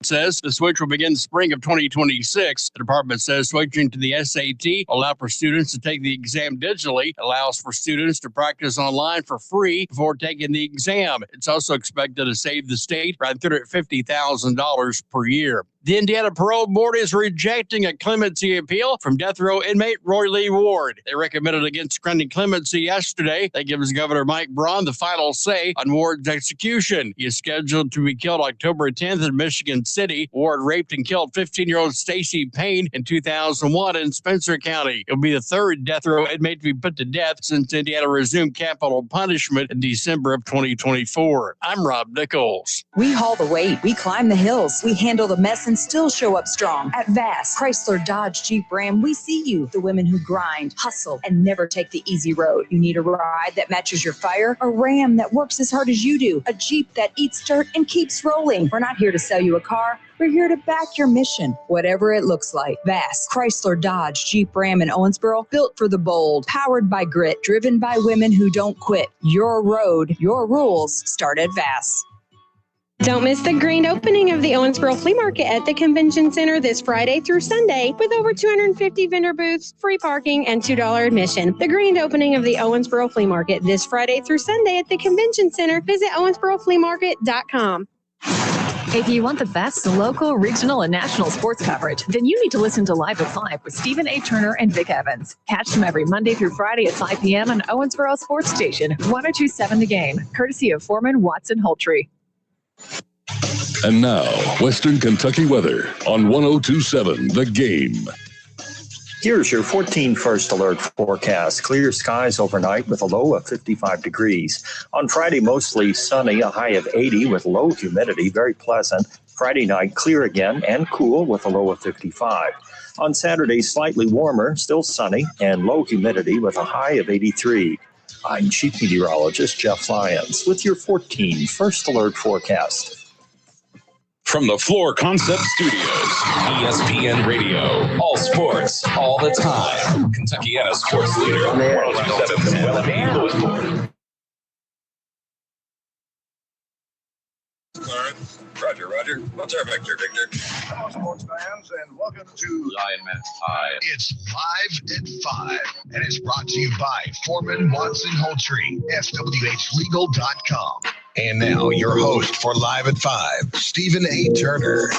says the switch will begin spring of 2026. The department says switching to the SAT will allow for students to take the exam digitally, allows for students to practice online for free before taking the exam. It's also expected to save the state around $350,000 per year. The Indiana Parole Board is rejecting a clemency appeal from death row inmate Roy Lee Ward. They recommended against granting clemency yesterday. That gives Governor Mike Braun the final say on Ward's execution. He is scheduled to be killed October 10th in Michigan City. Ward raped and killed 15-year-old Stacy Payne in 2001 in Spencer County. He'll be the third death row inmate to be put to death since Indiana resumed capital punishment in December of 2024. I'm Rob Nichols. We haul the weight. We climb the hills. We handle the mess and still show up strong. At Vass, Chrysler, Dodge, Jeep, Ram, we see you. The women who grind, hustle, and never take the easy road. You need a ride that matches your fire? A Ram that works as hard as you do. A Jeep that eats dirt and keeps rolling. We're not here to sell you a car. We're here to back your mission, whatever it looks like. Vass, Chrysler, Dodge, Jeep, Ram, and Owensboro, built for the bold, powered by grit, driven by women who don't quit. Your road, your rules, start at Vass. Don't miss the grand opening of the Owensboro Flea Market at the Convention Center this Friday through Sunday with over 250 vendor booths, free parking, and $2 admission. The grand opening of the Owensboro Flea Market this Friday through Sunday at the Convention Center. Visit owensborofleamarket.com. If you want the best local, regional, and national sports coverage, then you need to listen to Live at 5 with Stephen A. Turner and Vic Evans. Catch them every Monday through Friday at 5 p.m. on Owensboro Sports Station, 1027 The Game, courtesy of Foreman, Watson, Holtree. And now, Western Kentucky weather on 1027 The Game. Here's your 14 first alert forecast. Clear skies overnight with a low of 55 degrees. On Friday, mostly sunny, a high of 80 with low humidity, very pleasant. Friday night, clear again and cool with a low of 55. On Saturday, slightly warmer, still sunny, and low humidity with a high of 83. I'm Chief Meteorologist Jeff Lyons with your 14 first alert forecast. From the Floor Concept Studios, ESPN Radio, all sports, all the time. Kentuckiana sports leader, 1027 Louisville. Roger. What's our vector, Victor? Hello, sports fans, and welcome to Lion Man 5. It's Live at 5, and it's brought to you by Foreman, Watson, Holtree, FWHlegal.com. And now, your host for Live at 5, Stephen A. Turner.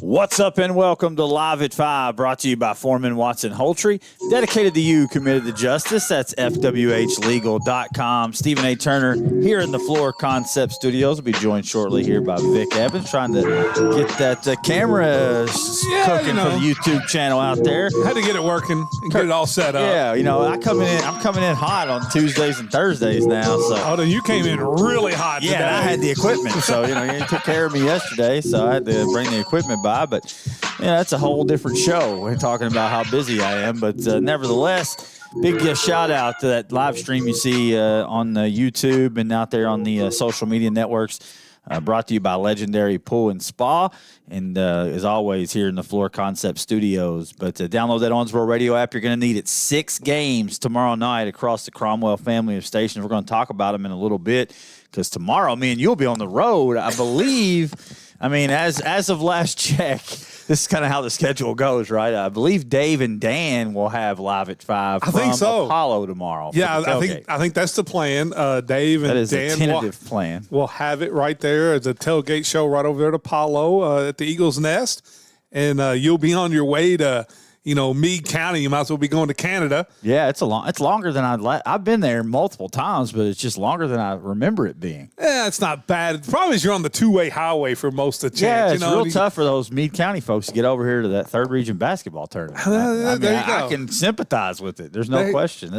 What's up and welcome to Live at 5, brought to you by Foreman, Watson, Holtree. Dedicated to you, committed to justice. That's FWHlegal.com. Stephen A. Turner here in the Floor Concept Studios. Will be joined shortly here by Vic Evans, trying to get that camera cooking for the YouTube channel out there. Had to get it working and get it all set up. Yeah, I'm coming in hot on Tuesdays and Thursdays now. So. Oh, then you came in really hot today. Yeah, I had the equipment. So, you took care of me yesterday, so I had to bring the equipment by. But that's a whole different show. We're talking about how busy I am. But nevertheless, big shout out to that live stream you see on YouTube and out there on the social media networks. Brought to you by Legendary Pool and Spa. And as always, here in the Floor Concept Studios. But download that Owensboro Radio app. You're going to need it. 6 games tomorrow night across the Cromwell family of stations. We're going to talk about them in a little bit because tomorrow, me and you'll be on the road, I believe. As of last check, this is kind of how the schedule goes, right? I believe Dave and Dan will have Live at 5 from Apollo tomorrow. Yeah, I think that's the plan. Dave and Dan a tentative plan. We'll have it right there as a tailgate show right over there at Apollo at the Eagles Nest. And you'll be on your way to Meade County. You might as well be going to Canada. Yeah, it's longer than I've been there multiple times, but it's just longer than I remember it being. Yeah, it's not bad. The problem is you're on the two-way highway for most of the chance. Yeah, it's real tough for those Meade County folks to get over here to that third region basketball tournament. I can sympathize with it. There's no question.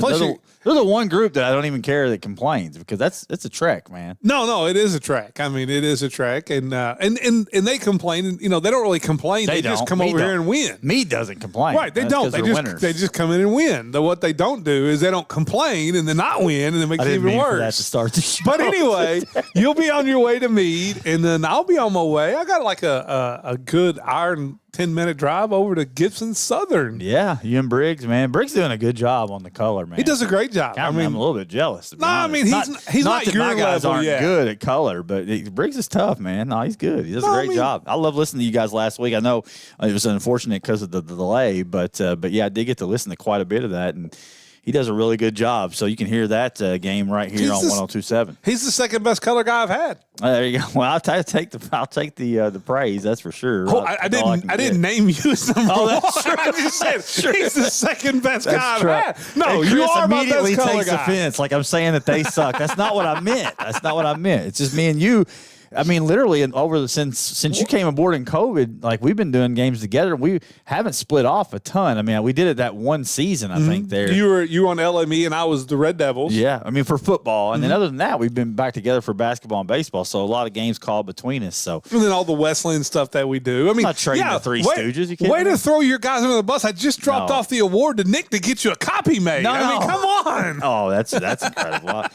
They're the one group that I don't even care that complains because it's a trek, man. No, it is a trek. It is a trek, and they complain. They don't really complain. They just come over here and win. Meade doesn't complain. Right, they don't. They just come in and win. What they don't do is they don't complain and then not win, and it makes it even worse. For that to start the show. But anyway, you'll be on your way to Meade, and then I'll be on my way. I got like a good iron 10-minute drive over to Gibson Southern. Yeah, you and Briggs, man. Briggs doing a good job on the color, man. He does a great job. I'm a little bit jealous. No, I mean, he's not that your my guys level aren't yet. good at color, but Briggs is tough, man. No, he's good. He does a great job. I love listening to you guys last week. I know it was unfortunate because of the delay, but yeah, I did get to listen to quite a bit of that, and he does a really good job. So you can hear that game right here on 102.7. He's the second best color guy I've had. There you go. Well, I'll take the praise. That's for sure. Oh, I didn't name you as number one. I just said he's the second best guy I've had. No, and you Chris are my immediately best color takes guy. offense, like I'm saying that they suck. That's not what I meant. That's not what I meant. It's just me and you. I mean, literally, since you came aboard in COVID, like we've been doing games together. We haven't split off a ton. I mean, we did it that one season, I think. There, you were on LME and I was the Red Devils. Yeah, I mean for football, and then other than that, we've been back together for basketball and baseball. So a lot of games called between us. So and then all the Wesleyan stuff that we do. I mean, I'm not trading the Three Stooges. Way to throw your guys under the bus. I just dropped off the award to Nick to get you a copy made. I mean, come on. Oh, that's incredible.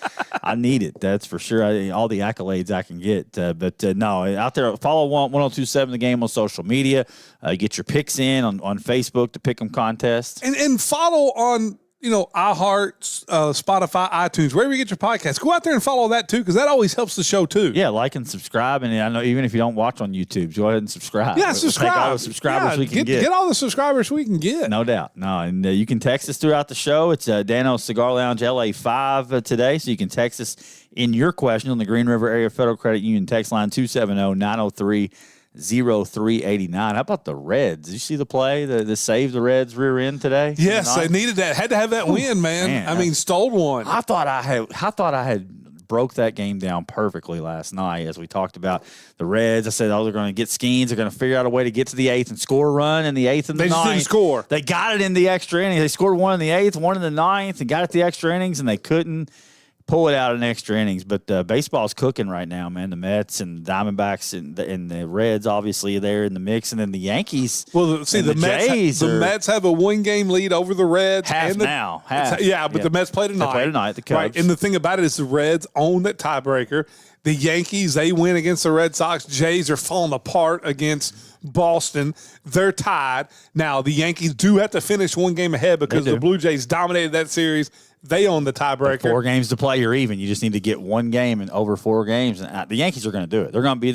I need it. That's for sure. All the accolades I can get, but no. Out there, follow 102.7 The Game on social media. Get your picks in on Facebook to pick 'em contest. And follow on, iHeart, Spotify, iTunes, wherever you get your podcasts. Go out there and follow that too, because that always helps the show too. Yeah, like and subscribe. And I know even if you don't watch on YouTube, go ahead and subscribe. Yeah, subscribe. Take all the subscribers we can get. Get all the subscribers we can get. No doubt. No, and you can text us throughout the show. It's Dano's Cigar Lounge LA5 today, so you can text us in your question on the Green River Area Federal Credit Union text line 270-903-0389. How about the Reds? Did you see the play? The save the Reds rear end today? Yes, they needed that. Had to have that win, man. I mean, stole one. I thought I had broke that game down perfectly last night as we talked about the Reds. I said, they're going to get Skeens. They're going to figure out a way to get to the eighth and score a run in the eighth and the ninth. They just didn't score. They got it in the extra innings. They scored one in the eighth, one in the ninth, and got it the extra innings, and they couldn't pull it out in extra innings. But baseball's cooking right now, man. The Mets and Diamondbacks and the Reds obviously are there in the mix, and then the Yankees. Well, see, the Mets have a one-game lead over the Reds. Half. Yeah, but the Mets play tonight. They play tonight. The Cubs. Right, and the thing about it is the Reds own that tiebreaker. The Yankees, they win against the Red Sox. Jays are falling apart against Boston. They're tied. Now, the Yankees do have to finish one game ahead because the Blue Jays dominated that series. They own the tiebreaker. 4 games to play, you're even. You just need to get one game in over 4 games, and the Yankees are going to do it. They're going to be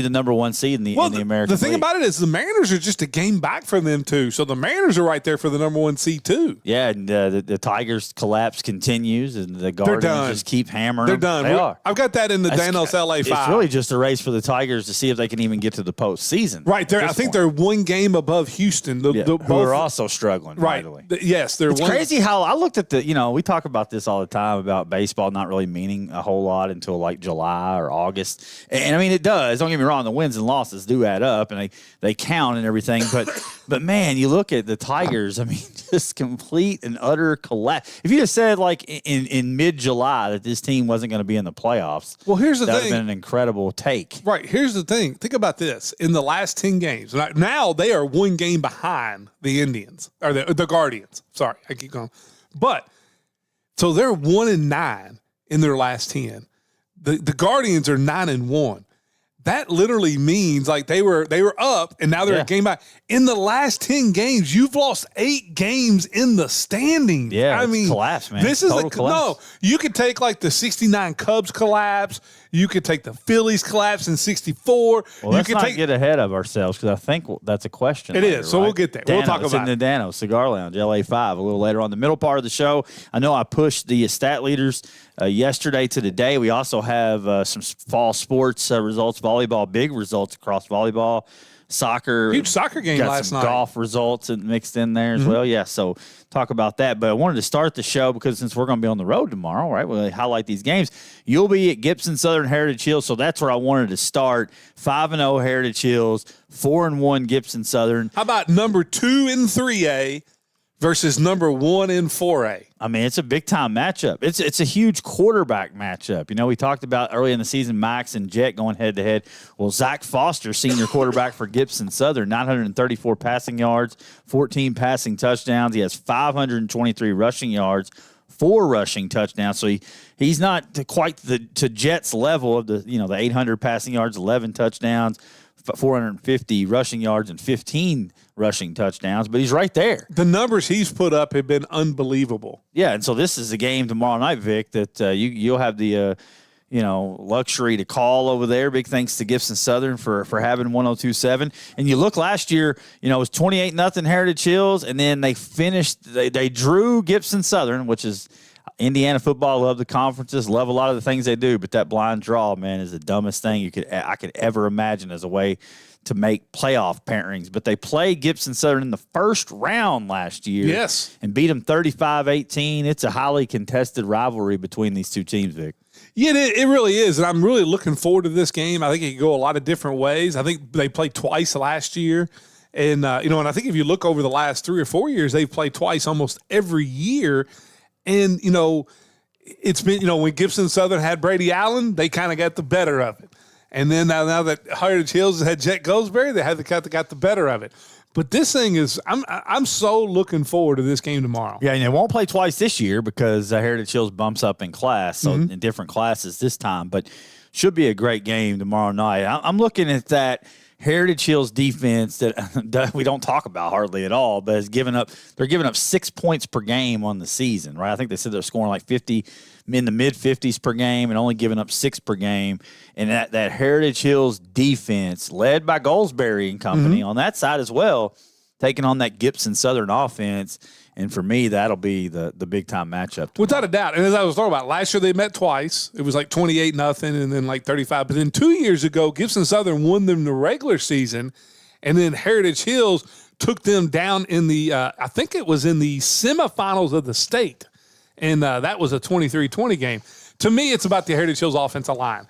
the number 1 seed in the American The thing League. about it is the Mariners are just a game back from them too. So the Mariners are right there for the number 1 seed too. Yeah, and the Tigers' collapse continues, and the Guardians just keep hammering. They're them. done. They are. I've got that in the Danos LA5. It's really just a race for the Tigers to see if they can even get to the postseason. Right there, I think they're one game above Houston. Who are also struggling. Right. Yes, they're. It's crazy how I looked at we talk about this all the time about baseball not really meaning a whole lot until like July or August. And I mean, it does. Don't get me wrong. The wins and losses do add up and they count and everything. But man, you look at the Tigers, I mean, just complete and utter collapse. If you had said like in mid-July that this team wasn't going to be in the playoffs, well, here's the that would thing. have been an incredible take. Right. Here's the thing. Think about this. In the last 10 games, now they are one game behind the Indians or the Guardians. Sorry, I keep going. But so they're 1-9 in their last 10. The Guardians are 9-1. That literally means like they were up and now they're a game back. In the last 10 games, you've lost 8 games in the standings. Yeah, I mean, collapse, man. This is Total collapse. no. You could take like the 69 Cubs collapse. You could take the Phillies collapse in 64. Well, let's not get ahead of ourselves because I think that's a question. It later, is. So right? we'll get there. We'll talk it's about in the Dano Cigar Lounge, LA5, a little later on. The middle part of the show, I know I pushed the stat leaders yesterday to today. We also have some fall sports results, volleyball, big results across volleyball. Soccer, huge soccer game got last some night. Golf results and mixed in there as well. Yeah, so talk about that. But I wanted to start the show because since we're going to be on the road tomorrow, right? We'll highlight these games. You'll be at Gibson Southern Heritage Hills, so that's where I wanted to start. 5-0 Heritage Hills, 4-1 Gibson Southern. How about number 2 in 3A versus number 1 in 4A? I mean, it's a big-time matchup. It's a huge quarterback matchup. You know, we talked about early in the season, Max and Jet going head-to-head. Well, Zach Foster, senior quarterback for Gibson Southern, 934 passing yards, 14 passing touchdowns. He has 523 rushing yards, 4 rushing touchdowns. So he's not quite to Jet's level of the 800 passing yards, 11 touchdowns, 450 rushing yards and 15 rushing touchdowns, but he's right there. The numbers he's put up have been unbelievable. Yeah, and so this is a game tomorrow night, Vic, that you'll have the luxury to call over there. Big thanks to Gibson Southern for having 1027. And you look last year, it was 28-0 Heritage Hills, and then they finished. They drew Gibson Southern, which is Indiana football. Love the conferences, love a lot of the things they do, but that blind draw, man, is the dumbest thing I could ever imagine as a way to make playoff pairings. But they played Gibson Southern in the first round last year. Yes. And beat them 35-18. It's a highly contested rivalry between these two teams, Vic. Yeah, it really is, and I'm really looking forward to this game. I think it can go a lot of different ways. I think they played twice last year, and and I think if you look over the last 3 or 4 years, they've played twice almost every year. And it's been when Gibson Southern had Brady Allen, they kind of got the better of it, and then now that Heritage Hills had Jet Goldsberry, they got the better of it. But this thing is, I'm so looking forward to this game tomorrow. Yeah, and they won't play twice this year because Heritage Hills bumps up in class, so in different classes this time. But should be a great game tomorrow night. I'm looking at that Heritage Hills defense that we don't talk about hardly at all, but they're giving up 6 points per game on the season, right? I think they said they're scoring like 50 in the mid-50s per game and only giving up 6 per game. And that Heritage Hills defense, led by Goldsberry and company on that side as well, taking on that Gibson Southern offense. And for me, that'll be the big-time matchup tomorrow. Without a doubt. And as I was talking about, last year they met twice. It was like 28-0 and then like 35. But then 2 years ago, Gibson Southern won them the regular season, and then Heritage Hills took them down in the I think it was in the semifinals of the state. And that was a 23-20 game. To me, it's about the Heritage Hills offensive line.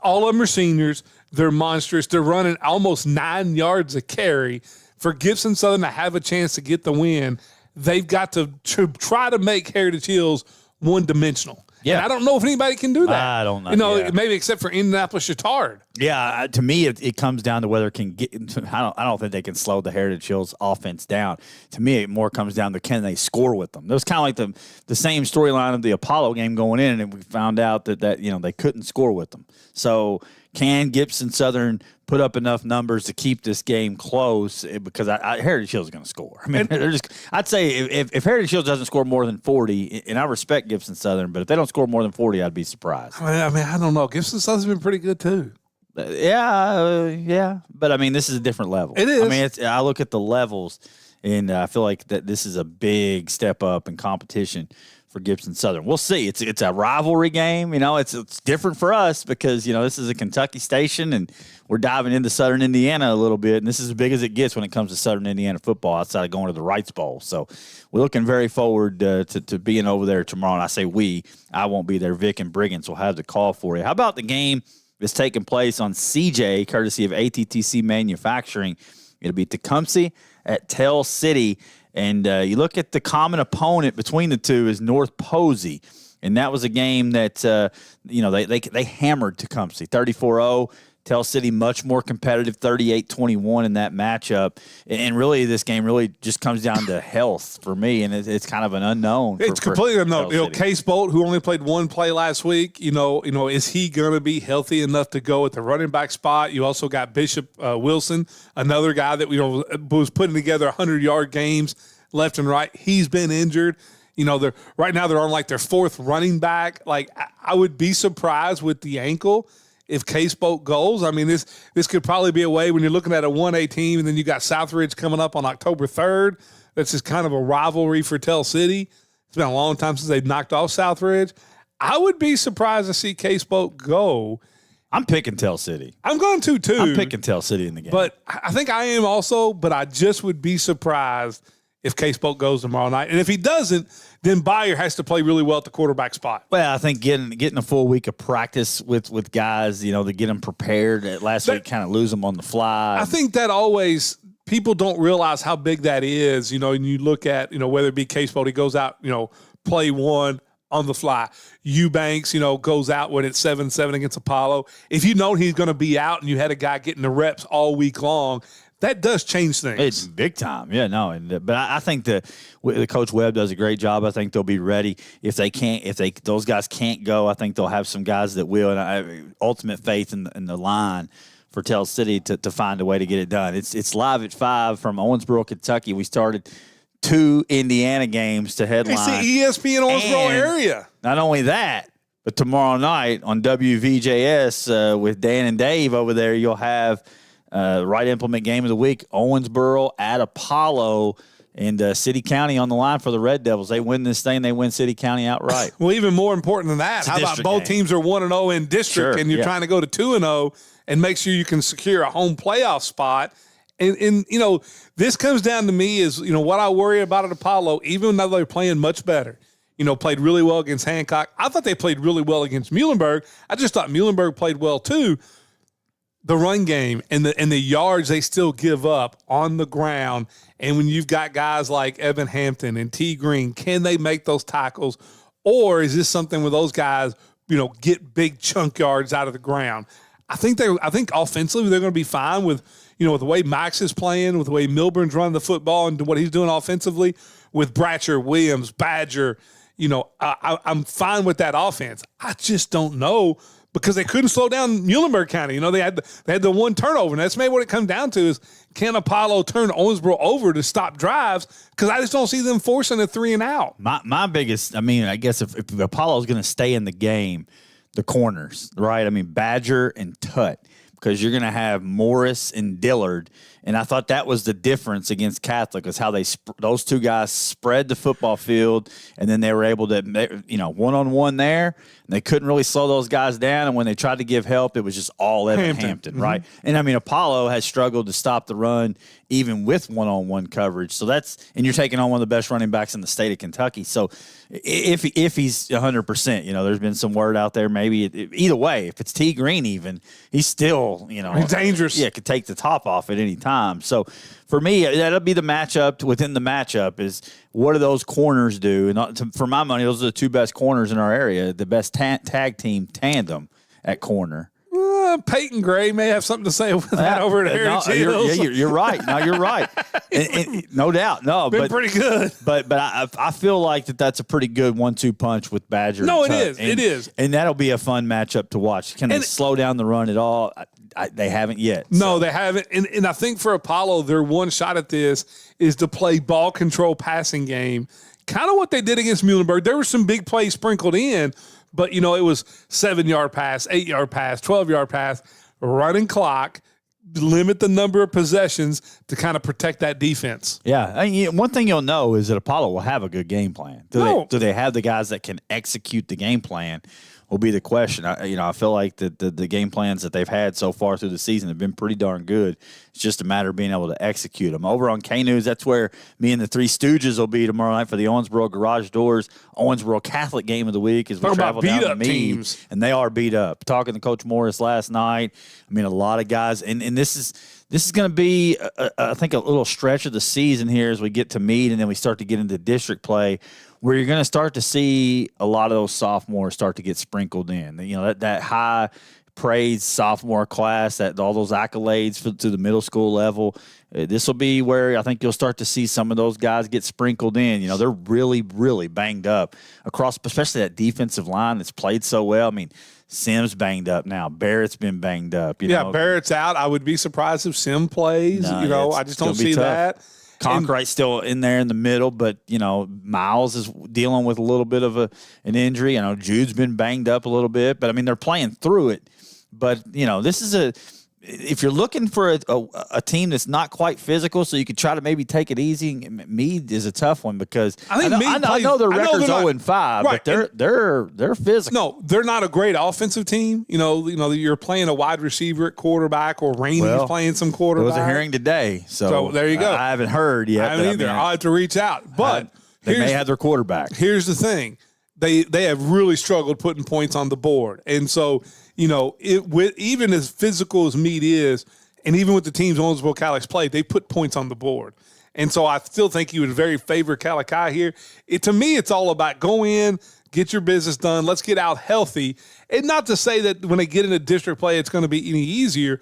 All of them are seniors. They're monstrous. They're running almost 9 yards a carry. For Gibson Southern to have a chance to get the win, they've got to try to make Heritage Hills one-dimensional. Yeah. And I don't know if anybody can do that. I don't know. Maybe except for Indianapolis Chittard. Yeah, to me, it comes down to whether it can get. I don't think they can slow the Heritage Hills offense down. To me, it more comes down to can they score with them. It was kind of like the same storyline of the Apollo game going in, and we found out that they couldn't score with them. So can Gibson Southern put up enough numbers to keep this game close? Because Heritage Hills is going to score. I mean, I'd say if Heritage Hills doesn't score more than 40, and I respect Gibson Southern, but if they don't score more than 40, I'd be surprised. I mean, I don't know. Gibson Southern's been pretty good too. Yeah, but I mean, this is a different level. It is. I mean, I look at the levels, and I feel like that this is a big step up in competition for Gibson Southern. We'll see. It's a rivalry game. It's different for us because this is a Kentucky station, and we're diving into Southern Indiana a little bit, and this is as big as it gets when it comes to Southern Indiana football outside of going to the Wrights Bowl. So we're looking very forward to being over there tomorrow. And I say I won't be there. Vic and Briggins will have the call for you. How about the game that's taking place on CJ, courtesy of ATTC Manufacturing? It'll be Tecumseh at Tell City. And you look at the common opponent between the two is North Posey. And that was a game that, they hammered Tecumseh 34-0. Tell City much more competitive, 38-21 in that matchup. And really, this game really just comes down to health for me, and it's kind of an unknown. It's completely unknown. Case Bolt, who only played one play last week, is he going to be healthy enough to go at the running back spot? You also got Bishop Wilson, another guy that was putting together 100-yard games left and right. He's been injured. Right now they're on like their fourth running back. Like I would be surprised with the ankle if Case Bolt goes. I mean, this could probably be a way when you're looking at a 1A team, and then you got Southridge coming up on October 3rd. That's just kind of a rivalry for Tell City. It's been a long time since they've knocked off Southridge. I would be surprised to see Case Bolt go. I'm picking Tell City. I'm going to, too. I'm picking Tell City in the game. But I think I am also, but I just would be surprised if Case Bolt goes tomorrow night. And if he doesn't, then Bayer has to play really well at the quarterback spot. Well, I think getting a full week of practice with guys, to get them prepared. Last week, kind of lose them on the fly. I think that always people don't realize how big that is. And you look at whether it be Case Bolt, he goes out, play one on the fly. Eubanks, goes out when it's 7-7 against Apollo. If you know he's going to be out and you had a guy getting the reps all week long, that does change things. It's big time. Yeah, no. But I think the Coach Webb does a great job. I think they'll be ready. If those guys can't go, I think they'll have some guys that will. And I ultimate faith in the line for Tell City to find a way to get it done. It's live at 5 from Owensboro, Kentucky. We started 2 Indiana games to headline. It's the ESPN Owensboro area. Not only that, but tomorrow night on WVJS with Dan and Dave over there, you'll have Right Implement Game of the Week, Owensboro at Apollo, and City County on the line for the Red Devils. They win this thing, they win City County outright. Well, even more important than that, how about both teams are 1-0 in district, and you're trying to go to 2-0 and make sure you can secure a home playoff spot. And you know, this comes down to me is, you know, what I worry about at Apollo, even though they're playing much better. You know, played really well against Hancock. I thought they played really well against Muhlenberg. I just thought Muhlenberg played well too. The run game and the yards they still give up on the ground. And when you've got guys like Evan Hampton and T. Green, can they make those tackles? Or is this something where those guys, you know, get big chunk yards out of the ground? I think offensively they're going to be fine with, you know, with the way Max is playing, with the way Milburn's running the football and what he's doing offensively with Bratcher, Williams, Badger. You know, I'm fine with that offense. I just don't know because they couldn't slow down Muhlenberg County. You know, they had the one turnover, and that's maybe what it comes down to is can Apollo turn Owensboro over to stop drives? Because I just don't see them forcing a 3-and-out. My biggest, I mean, I guess if Apollo's going to stay in the game, the corners, right? I mean, Badger and Tutt, because you're going to have Morris and Dillard. And I thought that was the difference against Catholic is how those two guys spread the football field, and then they were able to, you know, one-on-one there, and they couldn't really slow those guys down. And when they tried to give help, it was just all Evan Hampton, right? Mm-hmm. And, I mean, Apollo has struggled to stop the run even with one-on-one coverage. So and you're taking on one of the best running backs in the state of Kentucky. So if he's 100%, you know, there's been some word out there maybe either way, if it's T. Green even, he's still, you know. He's dangerous. Yeah, could take the top off at any time. So for me, that'll be the matchup within the matchup is what do those corners do? And for my money, those are the two best corners in our area, the best tag team tandem at corner. Peyton Gray may have something to say with that over at Heritage Hills. You're right. No, you're right. and no doubt. No, been pretty good. But I feel like that's a pretty good 1-2 punch with Badger. No, it is. It is. And that'll be a fun matchup to watch. Can they slow down the run at all? They haven't yet. No, they haven't. And I think for Apollo, their one shot at this is to play ball control passing game. Kind of what they did against Muhlenberg. There were some big plays sprinkled in, but, you know, it was 7-yard pass, 8-yard pass, 12-yard pass, running clock, limit the number of possessions to kind of protect that defense. Yeah. One thing you'll know is that Apollo will have a good game plan. Do they have the guys that can execute the game plan will be the question. I feel like the game plans that they've had so far through the season have been pretty darn good. It's just a matter of being able to execute them. Over on K-News, that's where me and the Three Stooges will be tomorrow night for the Owensboro Garage Doors Owensboro Catholic Game of the Week as we travel down to Meade. Teams. And they are beat up. Talking to Coach Morris last night, I mean, a lot of guys. And this is going to be, I think, a little stretch of the season here as we get to Meade and then we start to get into district play, where you're going to start to see a lot of those sophomores start to get sprinkled in. You know, that high praise sophomore class, that all those accolades to the middle school level. This will be where I think you'll start to see some of those guys get sprinkled in. You know, they're really, really banged up across, especially that defensive line that's played so well. I mean, Sim's banged up now. Barrett's been banged up. You know. Barrett's out. I would be surprised if Sim plays. No, I just don't see that. Conkright's still in there in the middle, but, you know, Miles is dealing with a little bit of an injury. I know Jude's been banged up a little bit, but, I mean, they're playing through it. But, you know, this is if you're looking for a team that's not quite physical, so you could try to maybe take it easy, Meade is a tough one because I know their record's 0-5, right, but they're physical. No, they're not a great offensive team. You know, you're playing a wide receiver at quarterback, or Rainey's playing some quarterback. There was a hearing today, so there you go. I haven't heard yet. I haven't either. I'll have to reach out, but they may have their quarterback. Here's the thing. They have really struggled putting points on the board. And so, you know, even as physical as Meade is, and even with the teams Owensboro Calyx played, they put points on the board. And so I still think you would very favor Calici here. To me, it's all about go in, get your business done, let's get out healthy. And not to say that when they get into district play, it's going to be any easier,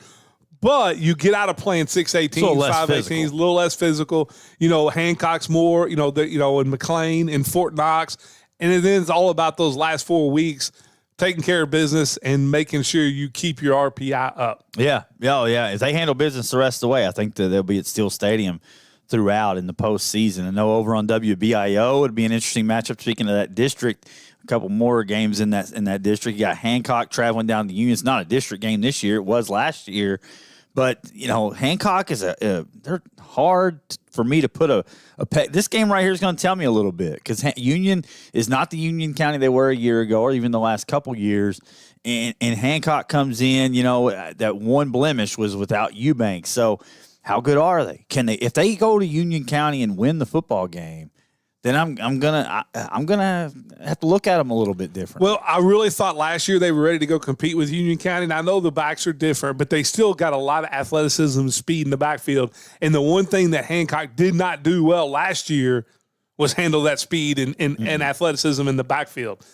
but you get out of playing 6-18, 5-18, a little less physical. You know, Hancock's more, and McLean and Fort Knox. And then it's all about those last 4 weeks taking care of business and making sure you keep your RPI up. Yeah. Oh, yeah. If they handle business the rest of the way, I think that they'll be at Steel Stadium throughout in the postseason. I know over on WBIO, it'd be an interesting matchup. Speaking of that district, a couple more games in that district. You got Hancock traveling down to Union. It's not a district game this year. It was last year. But, Hancock is they're hard for me to put a this game right here is going to tell me a little bit because Union is not the Union County they were a year ago or even the last couple years. And Hancock comes in, that one blemish was without Eubanks. So how good are they? If they go to Union County and win the football game, then I'm gonna have to look at them a little bit different. Well, I really thought last year they were ready to go compete with Union County, and I know the backs are different, but they still got a lot of athleticism and speed in the backfield. And the one thing that Hancock did not do well last year was handle that speed and athleticism in the backfield.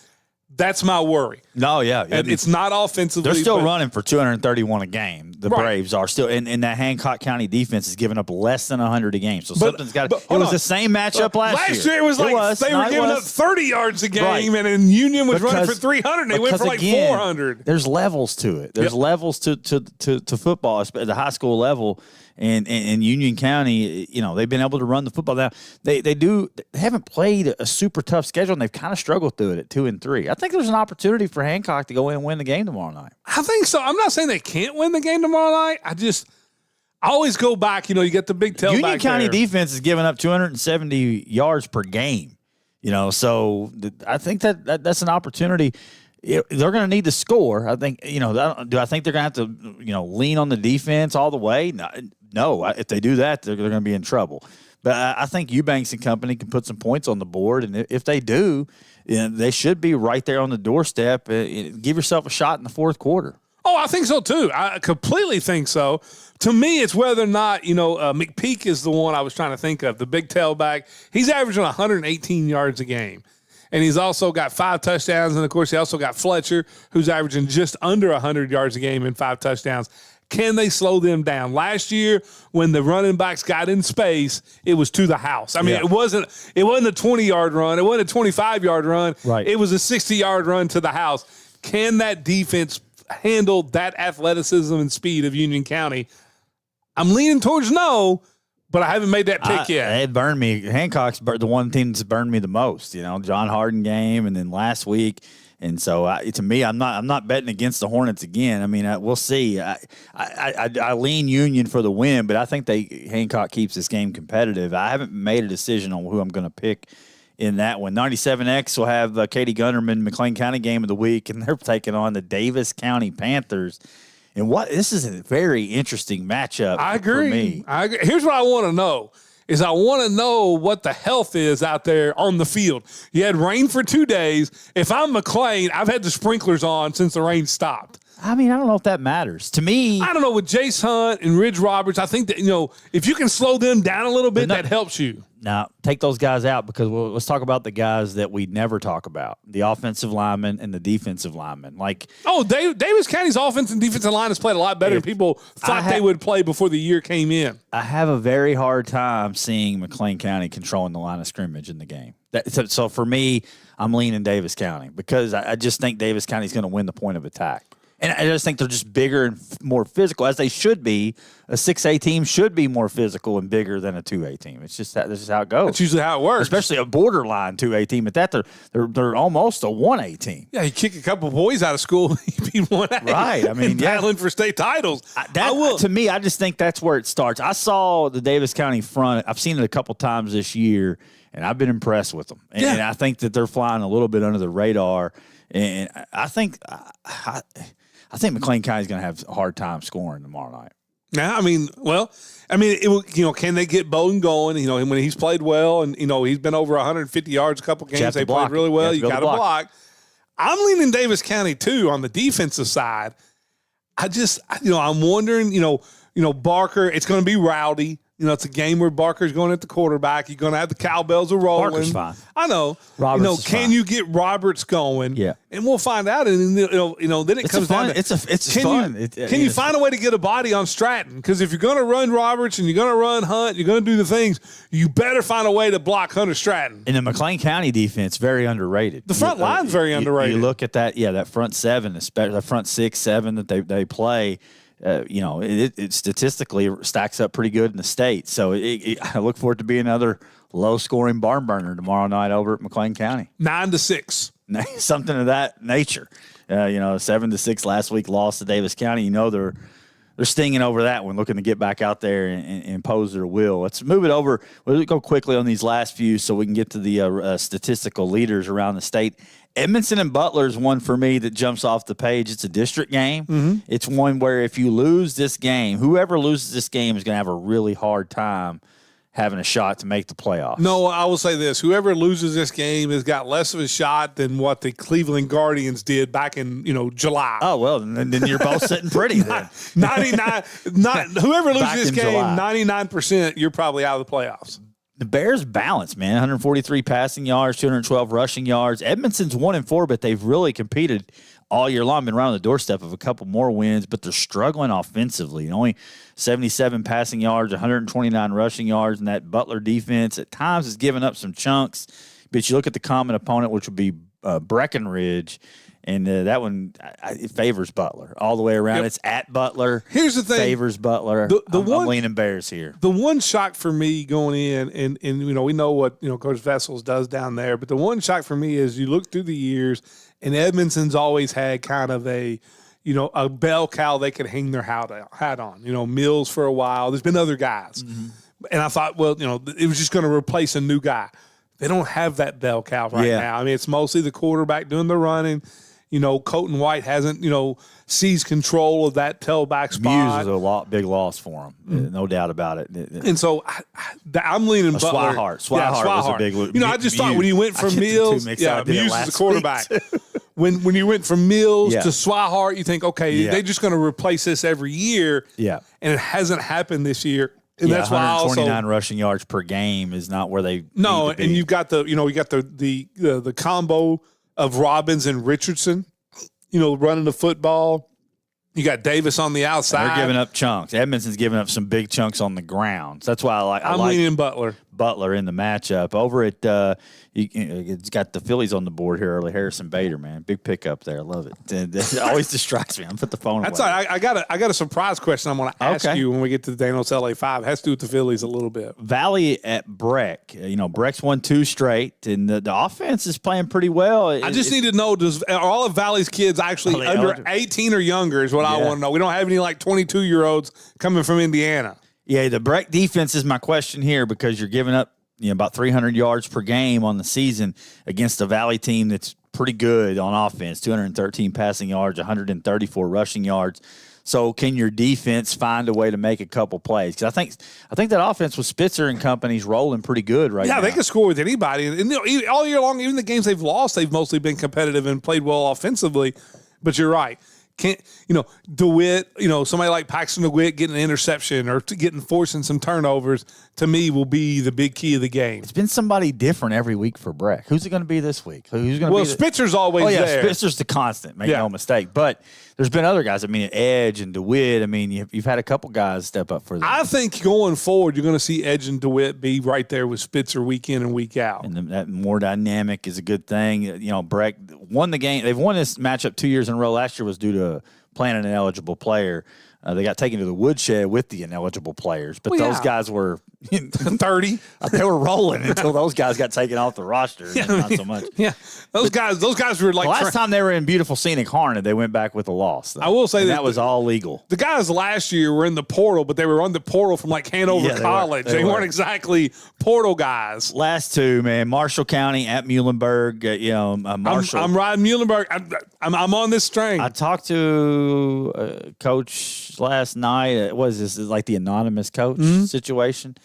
That's my worry. No, yeah. And it's not offensively. They're still running for 231 a game. The Braves are still. And that Hancock County defense is giving up less than 100 a game. So something's got to. It was the same matchup last year. Last year it was like they were giving up 30 yards a game, and then Union was running for 300. And they went for like 400. There's levels to it. There's levels to football at the high school level. And Union County, they've been able to run the football. Now they haven't played a super tough schedule, and they've kind of struggled through it at 2-3. I think there's an opportunity for Hancock to go in and win the game tomorrow night. I think so. I'm not saying they can't win the game tomorrow night. I always go back. You get the big tailback. Union County defense is giving up 270 yards per game. So I think that's an opportunity. They're going to need to score. I think, do I think they're going to have to, lean on the defense all the way? No. If they do that, they're going to be in trouble. But I think Eubanks and company can put some points on the board. And if they do, they should be right there on the doorstep. Give yourself a shot in the fourth quarter. Oh, I think so, too. I completely think so. To me, it's whether or not, McPeak is the one I was trying to think of, the big tailback. He's averaging 118 yards a game. And he's also got 5 touchdowns. And, of course, he also got Fletcher, who's averaging just under 100 yards a game and 5 touchdowns. Can they slow them down? Last year, when the running backs got in space, it was to the house. I mean, it wasn't a 20-yard run. It wasn't a 25-yard run. Right. It was a 60-yard run to the house. Can that defense handle that athleticism and speed of Union County? I'm leaning towards no, but I haven't made that pick yet. It burned me. Hancock's the one team that's burned me the most. John Harden game, and then last week. And so, to me, I'm not betting against the Hornets again. I mean, we'll see. I lean Union for the win, but I think Hancock keeps this game competitive. I haven't made a decision on who I'm going to pick in that one. 97X will have Katie Gunnerman McLean County game of the week, and they're taking on the Davis County Panthers. And this is a very interesting matchup. I agree. For me. I agree. Here's what I want to know. I want to know what the health is out there on the field. You had rain for 2 days. If I'm McLean, I've had the sprinklers on since the rain stopped. I mean, I don't know if that matters. To me, I don't know. With Jace Hunt and Ridge Roberts, I think that, if you can slow them down a little bit, that helps you. Now, take those guys out because let's talk about the guys that we never talk about, the offensive linemen and the defensive linemen. Davis County's offense and defensive line has played a lot better than people thought they would play before the year came in. I have a very hard time seeing McLean County controlling the line of scrimmage in the game. So for me, I'm leaning Davis County because I just think Davis County is going to win the point of attack. And I just think they're just bigger and more physical, as they should be. A 6A team should be more physical and bigger than a 2A team. It's just this is how it goes. That's usually how it works. Especially a borderline 2A team. At that, they're almost a 1A team. Yeah, you kick a couple of boys out of school, you beat 1A. Right. I mean, battling for state titles. To me, I just think that's where it starts. I saw the Davis County front. I've seen it a couple times this year, and I've been impressed with them. And I think that they're flying a little bit under the radar. And I think McLean County is going to have a hard time scoring tomorrow night. Yeah, can they get Bowden going? When he's played well and, he's been over 150 yards a couple games, they played really well. You got to block. I'm leaning Davis County, too, on the defensive side. I'm wondering, Barker, it's going to be rowdy. it's a game where Barker's going at the quarterback. You're going to have the cowbells are rolling. Barker's fine. I know. Roberts is can fine. you get Roberts going? Yeah. And we'll find out. And then it comes down to it's fun. Can you find a way to get a body on Stratton? Because if you're going to run Roberts and you're going to run Hunt, you're going to do the things, you better find a way to block Hunter Stratton. In the McLean County defense, very underrated. The front line's very underrated. You look at that, that front seven, especially the front 6, 7 that they play. It statistically stacks up pretty good in the state. So I look forward to being another low-scoring barn burner tomorrow night over at McLean County. 9-6. Something of that nature. 7-6 last week loss to Davis County. They're stinging over that one, looking to get back out there and impose their will. Let's move it over. We'll go quickly on these last few so we can get to the statistical leaders around the state. Edmondson and Butler is one for me that jumps off the page. It's a district game. Mm-hmm. It's one where if you lose this game, whoever loses this game is going to have a really hard time having a shot to make the playoffs. No, I will say this. Whoever loses this game has got less of a shot than what the Cleveland Guardians did back in, July. Oh, well, then you're both sitting pretty then. 99, whoever loses this game, July. 99%, you're probably out of the playoffs. The Bears balance, man. 143 passing yards, 212 rushing yards. Edmondson's 1-4, but they've really competed all year long. Been around the doorstep of a couple more wins, but they're struggling offensively. Only 77 passing yards, 129 rushing yards, and that Butler defense at times has given up some chunks. But you look at the common opponent, which would be Breckenridge, and that one it favors Butler all the way around. Yep. It's at Butler. Here's the thing. Favors Butler. I'm leaning Bears here. The one shock for me going in, and we know what Coach Vessels does down there, but the one shock for me is you look through the years, and Edmondson's always had kind of a bell cow they could hang their hat on. Mills for a while. There's been other guys. Mm-hmm. And I thought, it was just going to replace a new guy. They don't have that bell cow right now. I mean, it's mostly the quarterback doing the running. Colton White hasn't, seized control of that tailback spot. Muse is a big loss for him, no doubt about it. And so I'm leaning Butler. Swihart was a big look. I just thought when you went from Mills, Muse is the quarterback. When you went from Mills to Swihart, you think, okay, they're just going to replace this every year. Yeah. And it hasn't happened this year. And that's why 129 rushing yards per game is not where they need to be. And you've got the combo of Robbins and Richardson, running the football. You got Davis on the outside. And they're giving up chunks. Edmondson's giving up some big chunks on the ground. So that's why I like leaning Butler. Butler in the matchup. Over at it's got the Phillies on the board here early. Harrison Bader, man, big pickup there. I love it. It always distracts me. I'm put the phone That's away. all right. I got a surprise question I'm going to ask you when we get to the Danos LA5. It has to do with the Phillies a little bit. Valley at Breck. Breck's won 2 straight, and the offense is playing pretty well. I just need to know: are all of Valley's kids actually under 18 or younger? Is what I want to know. We don't have any 22-year-olds coming from Indiana. Yeah, the Breck defense is my question here because you're giving up about 300 yards per game on the season against a Valley team that's pretty good on offense, 213 passing yards, 134 rushing yards. So can your defense find a way to make a couple plays? Because I think that offense with Spitzer and company's rolling pretty good right now. Yeah, they can score with anybody. And all year long, even the games they've lost, they've mostly been competitive and played well offensively. But you're right. DeWitt, somebody like Paxton DeWitt getting an interception or forcing some turnovers, to me, will be the big key of the game. It's been somebody different every week for Breck. Who's it going to be this week? Who's going to be? Spitzer's always there. Spitzer's the constant, make no mistake. But there's been other guys. I mean, Edge and DeWitt. I mean, you've had a couple guys step up for them. I think going forward, you're going to see Edge and DeWitt be right there with Spitzer week in and week out. And that more dynamic is a good thing. Breck won the game. They've won this matchup 2 years in a row. Last year was due to playing an ineligible player. They got taken to the woodshed with the ineligible players, but those guys were 30. They were rolling until those guys got taken off the roster. Not so much. Yeah, those guys were like the last time they were in beautiful scenic Harnett, they went back with a loss. Though. I will say that was all legal. The guys last year were in the portal, but they were on the portal from Hanover College. They weren't exactly portal guys. Last two, man, Marshall County at Muhlenberg. Marshall. I'm riding Muhlenberg. I'm on this train. I talked to Coach last night. Was this like the anonymous coach situation?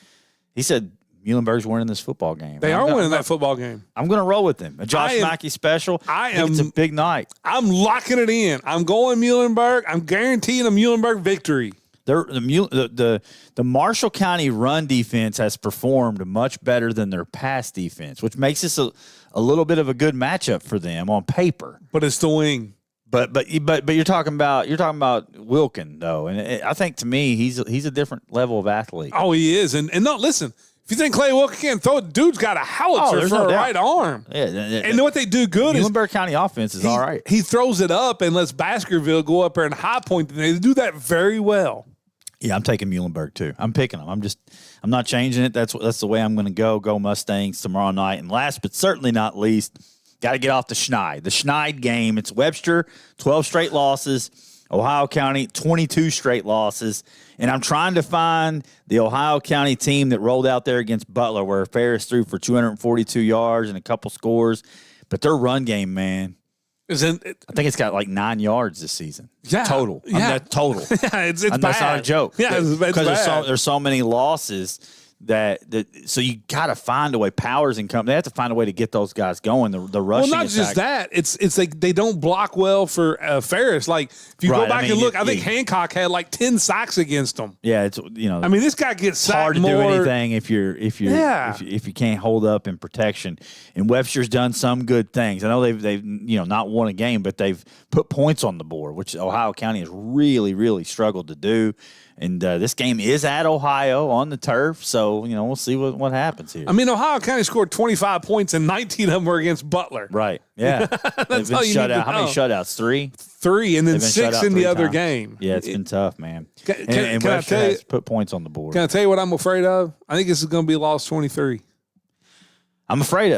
He said Muhlenberg's winning this football game. They are winning that football game. I'm going to roll with them. A Josh Mackey special. I think it's a big night. I'm locking it in. I'm going Muhlenberg. I'm guaranteeing a Muhlenberg victory. The Marshall County run defense has performed much better than their pass defense, which makes this a little bit of a good matchup for them on paper. But it's the wing. But you're talking about Wilkin though, and I think to me he's a different level of athlete. Oh, he is, and no, listen. If you think Clay Wilkin can't throw, dude's got a howitzer for a right arm. Yeah, and what they do good is Muhlenberg County offense is all right. He throws it up and lets Baskerville go up there and high point. They do that very well. Yeah, I'm taking Muhlenberg too. I'm picking them. I'm not changing it. That's the way I'm going to go. Go Mustangs tomorrow night. And last but certainly not least, got to get off the Schneid. The Schneid game. It's Webster, 12 straight losses. Ohio County, 22 straight losses. And I'm trying to find the Ohio County team that rolled out there against Butler where Ferris threw for 242 yards and a couple scores. But their run game, man, I think it's got like 9 yards this season. Yeah. Total. Yeah. That's total. Yeah, it's bad. That's not a joke. Yeah, it's bad. There's so many losses that so you got to find a way. Powers and company, they have to find a way to get those guys going. The rushing. Well, not attack. just that. It's like they don't block well for Ferris. Like if you go back and look, I think Hancock had like 10 sacks against them. Yeah, it's I mean, this guy gets sacked hard to more. do anything if you can't hold up in protection. And Webster's done some good things. I know they've not won a game, but they've put points on the board, which Ohio County has really, really struggled to do. And this game is at Ohio on the turf, so we'll see what happens here. I mean, Ohio County scored 25 points, and 19 of them were against Butler. Right? Yeah. That's all you need to How many know. shutouts? Three, and then 6 in the other game. Yeah, it's been tough, man. Can Webster I tell you, has put points on the board. Can I tell you what I'm afraid of? I think this is going to be loss 23. I'm afraid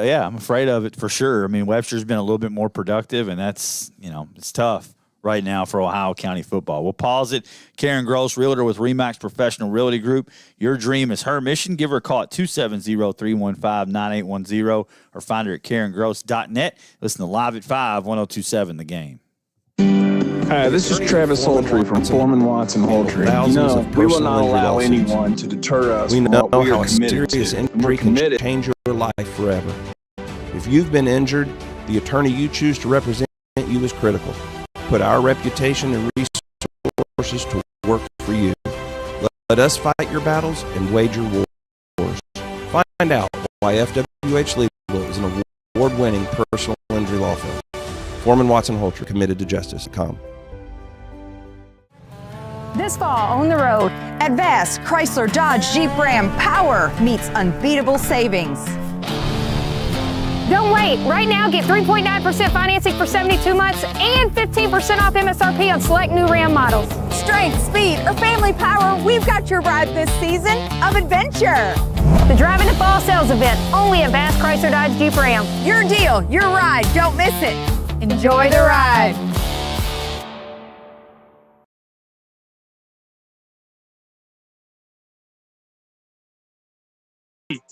of it for sure. I mean, Webster's been a little bit more productive, and that's it's tough right now for Ohio County football. We'll pause it. Karen Gross, realtor with RE/MAX Professional Realty Group. Your dream is her mission. Give her a call at 270-315-9810 or find her at karengross.net. Listen to Live at 5, 1027 The Game. Hi, this is Travis Holtree from Foreman Watson Holtree. We will not allow anyone to deter us from what we are committed to. And we're committed. Change your life forever. If you've been injured, the attorney you choose to represent you is critical. Put our reputation and resources to work for you. Let us fight your battles and wage your wars. Find out why FWH Legal is an award-winning personal injury law firm. Foreman Watson Holtree, committed to justice.com. This fall on the road at Vass, Chrysler, Dodge, Jeep, Ram, power meets unbeatable savings. Don't wait. Right now, get 3.9% financing for 72 months and 15% off MSRP on select new Ram models. Strength, speed, or family power, we've got your ride this season of adventure. The Drive in the Fall sales event, only at Vass, Chrysler, Dodge, Jeep, Ram. Your deal, your ride, don't miss it. Enjoy the ride.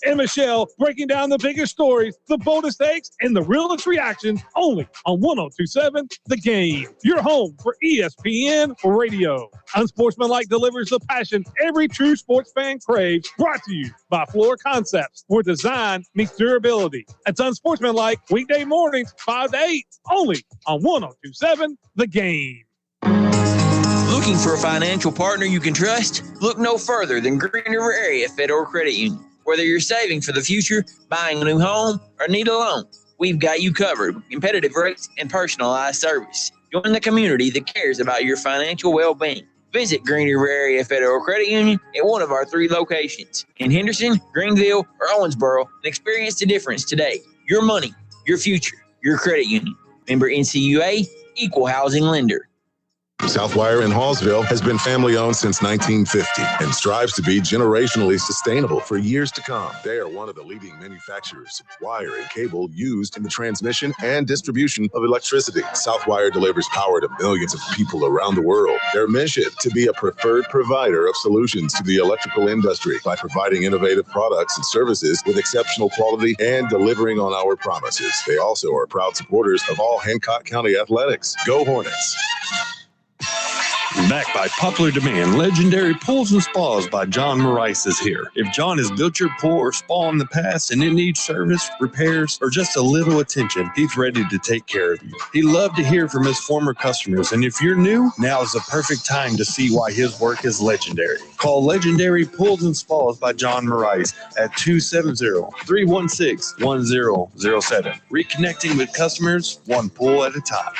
And Michelle breaking down the biggest stories, the boldest takes, and the realest reactions only on 1027 The Game. Your home for ESPN Radio. Unsportsmanlike delivers the passion every true sports fan craves. Brought to you by Floor Concepts, where design meets durability. That's Unsportsmanlike weekday mornings 5 to 8 only on 1027 The Game. Looking for a financial partner you can trust? Look no further than Green River Area Federal Credit Union. Whether you're saving for the future, buying a new home, or need a loan, we've got you covered with competitive rates and personalized service. Join the community that cares about your financial well-being. Visit Green River Area Federal Credit Union at one of our 3 locations in Henderson, Greenville, or Owensboro and experience the difference today. Your money, your future, your credit union. Member NCUA, Equal Housing Lender. Southwire in Hallsville has been family-owned since 1950 and strives to be generationally sustainable for years to come. They are one of the leading manufacturers of wire and cable used in the transmission and distribution of electricity. Southwire delivers power to millions of people around the world. Their mission, to be a preferred provider of solutions to the electrical industry by providing innovative products and services with exceptional quality and delivering on our promises. They also are proud supporters of all Hancock County athletics. Go Hornets! Backed by popular demand, Legendary Pools and Spas by John Maurice is here. If John has built your pool or spa in the past and it needs service, repairs, or just a little attention, he's ready to take care of you. He'd love to hear from his former customers, and if you're new, now is the perfect time to see why his work is legendary. Call Legendary Pools and Spas by John Maurice at 270-316-1007. Reconnecting with customers, one pool at a time.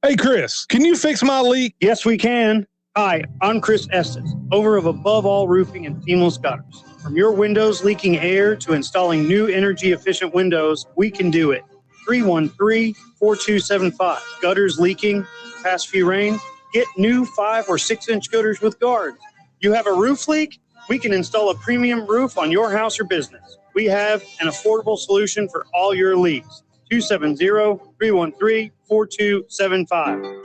Hey, Chris, can you fix my leak? Yes, we can. Hi, I'm Chris Estes, owner of Above All Roofing and Seamless Gutters. From your windows leaking air to installing new energy-efficient windows, we can do it. 313-4275. Gutters leaking, past few rain? Get new 5 or 6 inch gutters with guards. You have a roof leak? We can install a premium roof on your house or business. We have an affordable solution for all your leaks. 270-313-4275.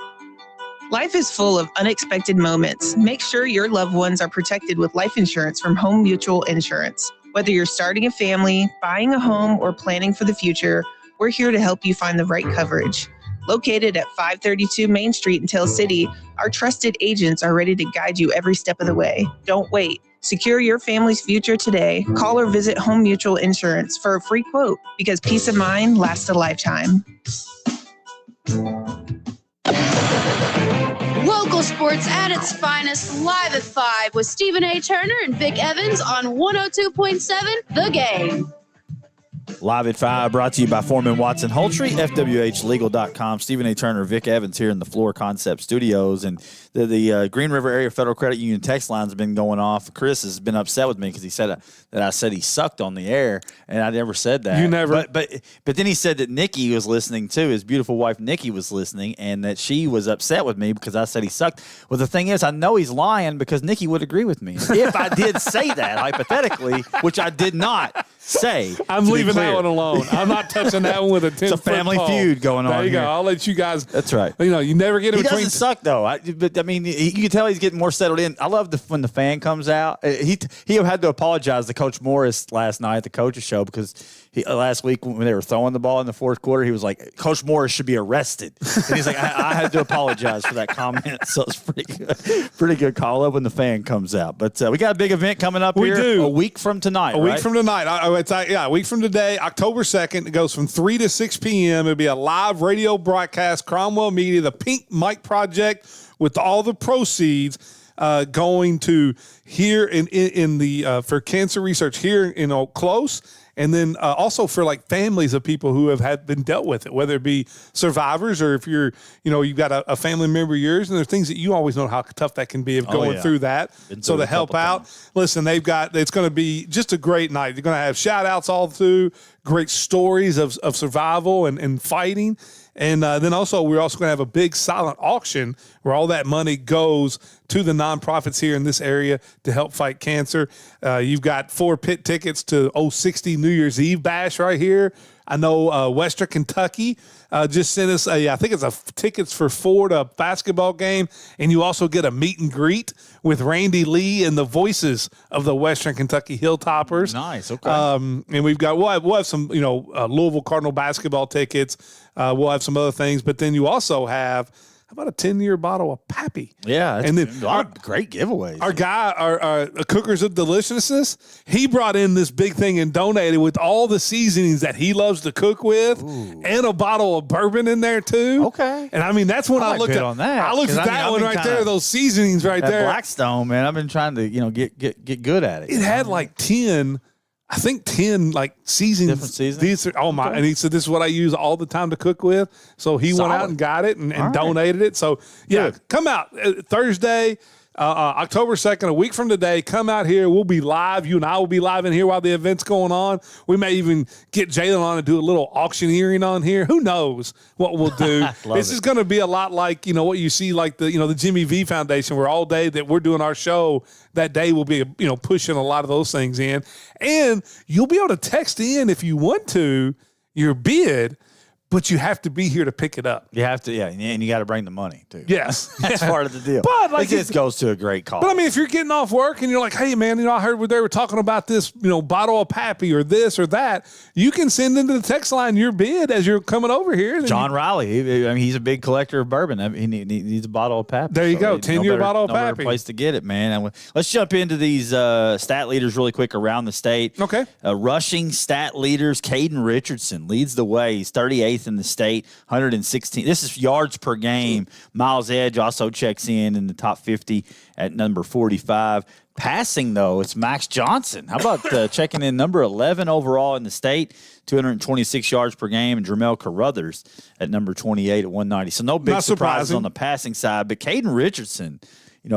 Life is full of unexpected moments. Make sure your loved ones are protected with life insurance from Home Mutual Insurance. Whether you're starting a family, buying a home, or planning for the future, we're here to help you find the right coverage. Located at 532 Main Street in Tell City, our trusted agents are ready to guide you every step of the way. Don't wait. Secure your family's future today. Call or visit Home Mutual Insurance for a free quote, because peace of mind lasts a lifetime. Local sports at its finest, live at 5 with Stephen A. Turner and Vic Evans on 102.7 The Game. Live at 5, brought to you by Foreman Watson Holtry, FWHlegal.com. Stephen A. Turner, Vic Evans here in the Floor Concept Studios. And the Green River Area Federal Credit Union text line's been going off. Chris has been upset with me because he said that I said he sucked on the air, and I never said that. You never. But then he said that Nikki was listening too. His beautiful wife Nikki was listening, and that she was upset with me because I said he sucked. Well, the thing is, I know he's lying because Nikki would agree with me if I did say that hypothetically, which I did not say. I'm leaving that one alone. I'm not touching that one with a 10-foot It's a family pole. feud going on. There you here. go. I'll let you guys. That's right. You never get in He between. doesn't suck though. But I mean, you can tell he's getting more settled in. I love when the fan comes out. He had to apologize to Coach Morris last night at the coaches show because last week when they were throwing the ball in the fourth quarter, he was like, Coach Morris should be arrested. And he's like, I had to apologize for that comment. So it's pretty good call up when the fan comes out. But we got a big event coming up here. We do. A week from tonight. A week from tonight. A week from today, October 2nd. It goes from 3 to 6 p.m. It'll be a live radio broadcast, Cromwell Media, the Pink Mike Project, with all the proceeds going to here in the for cancer research here in Oak Close. And then also for like families of people who have been dealt with it, whether it be survivors or if you've got a family member of yours, and there's things that you always know how tough that can be of going through that. So to help out, listen, it's going to be just a great night. You're going to have shout outs all through, great stories of survival and fighting. And then also, we're also going to have a big silent auction where all that money goes to the nonprofits here in this area to help fight cancer. You've got 4 pit tickets to 060 New Year's Eve Bash right here. I know Western Kentucky just sent us I think it's tickets for 4 to a basketball game, and you also get a meet and greet with Randy Lee and the voices of the Western Kentucky Hilltoppers. Nice, okay. And we'll have some Louisville Cardinal basketball tickets. We'll have some other things, but then you also have about a 10-year bottle of Pappy. Yeah, and then a lot of great giveaways. Our guy, our Cookers of Deliciousness, he brought in this big thing and donated with all the seasonings that he loves to cook with, and a bottle of bourbon in there too. Okay, and I mean that's when I looked at on that. I looked at that one right there. Those seasonings right there. Blackstone, man. I've been trying to get good at it. It had like 10 like seasons. Different seasons. These are, and he said this is what I use all the time to cook with. So he went out and got it and donated it. So come out Thursday, October 2nd, a week from today. Come out here. We'll be live. You and I will be live in here while the event's going on. We may even get Jalen on and do a little auctioneering on here. Who knows what we'll do? This is going to be a lot like what you see like the Jimmy V Foundation, where all day that we're doing our show, that day we'll be pushing a lot of those things in, and you'll be able to text in if you want to your bid. but you have to be here to pick it up. You have to, yeah, and you got to bring the money too. Yes, that's part of the deal. But like it just goes to a great cause. But I mean, if you're getting off work and you're like, hey man, I heard they were talking about this, bottle of Pappy or this or that, you can send into the text line your bid as you're coming over here. John Riley, he's a big collector of bourbon. He needs a bottle of Pappy. There you go, 10-year bottle of no Pappy. better place to get it, man. And let's jump into these stat leaders really quick around the state. Okay. Rushing stat leaders, Caden Richardson leads the way. He's 38th in the state, 116. This is yards per game. Miles Edge also checks in the top 50 at number 45. Passing, though, it's Max Johnson. How about checking in number 11 overall in the state, 226 yards per game, and Dramel Carruthers at number 28 at 190. So no big surprises on the passing side, but Caden Richardson,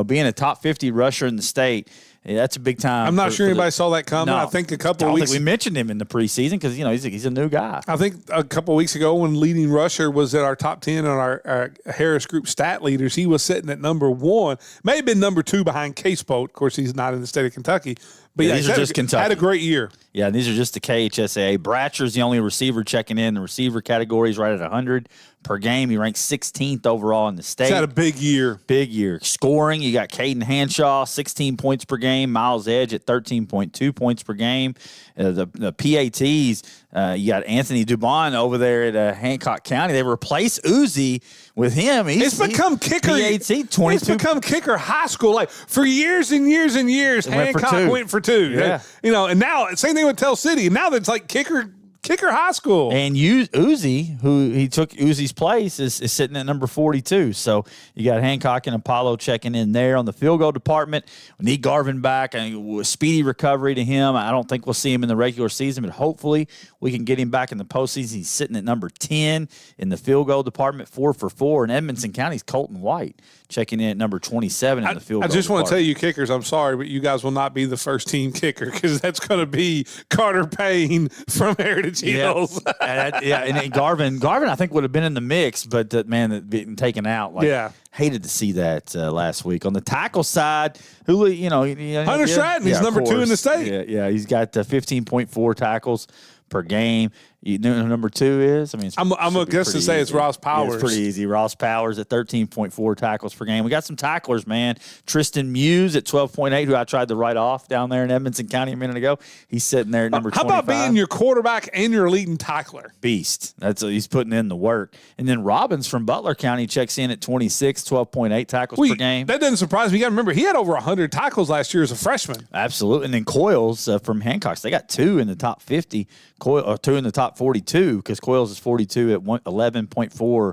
being a top 50 rusher in the state, that's a big time. I'm not sure anybody saw that coming. No, I think I don't think we mentioned him in the preseason because he's a new guy. I think a couple of weeks ago when leading rusher was at our top 10 on our Harris Group stat leaders, he was sitting at number 1. May have been number 2 behind Case Boat. Of course, he's not in the state of Kentucky. But these are just Kentucky. Had a great year. Yeah, these are just the KHSAA. Bratcher's the only receiver checking in. The receiver category is right at 100 per game. He ranks 16th overall in the state. He's had a big year. Big year. Scoring, you got Caden Hanshaw, 16 points per game. Miles Edge at 13.2 points per game. The PATs, you got Anthony Dubon over there at Hancock County. They replaced Uzi with him. It's become kicker. PAT 22. It's become kicker high school. Like for years and years and years, Hancock went for 2. Yeah. And now same thing with Tell City. Now that's like kicker high school. And Uzi, who he took Uzi's place, is sitting at number 42. So you got Hancock and Apollo checking in there. On the field goal department, we need Garvin back. Speedy recovery to him. I don't think we'll see him in the regular season, but hopefully we can get him back in the postseason. He's sitting at number 10 in the field goal department, 4 for 4. In Edmonson County's Colton White checking in at number 27 in the field goal I just want department. to tell you, kickers, I'm sorry, but you guys will not be the first team kicker because that's going to be Carter Payne from Heritage Hills. And Garvin, I think would have been in the mix, but that being taken out. Hated to see that last week. On the tackle side, Hunter Stratton, he's number 2 in the state. Yeah, he's got 15.4 tackles per game. You know who number 2 is? I'm going to guess to say it's Ross Powers. Yeah, it's pretty easy. Ross Powers at 13.4 tackles per game. We got some tacklers, man. Tristan Muse at 12.8, who I tried to write off down there in Edmonson County a minute ago. He's sitting there at number 25. How about being your quarterback and your leading tackler? Beast. He's putting in the work. And then Robbins from Butler County checks in at 26, 12.8 tackles per game. That doesn't surprise me. You got to remember, he had over 100 tackles last year as a freshman. Absolutely. And then Coils from Hancock, they got 2 in the top 50, 2 in the top 42, because Coils is 42 at 11.4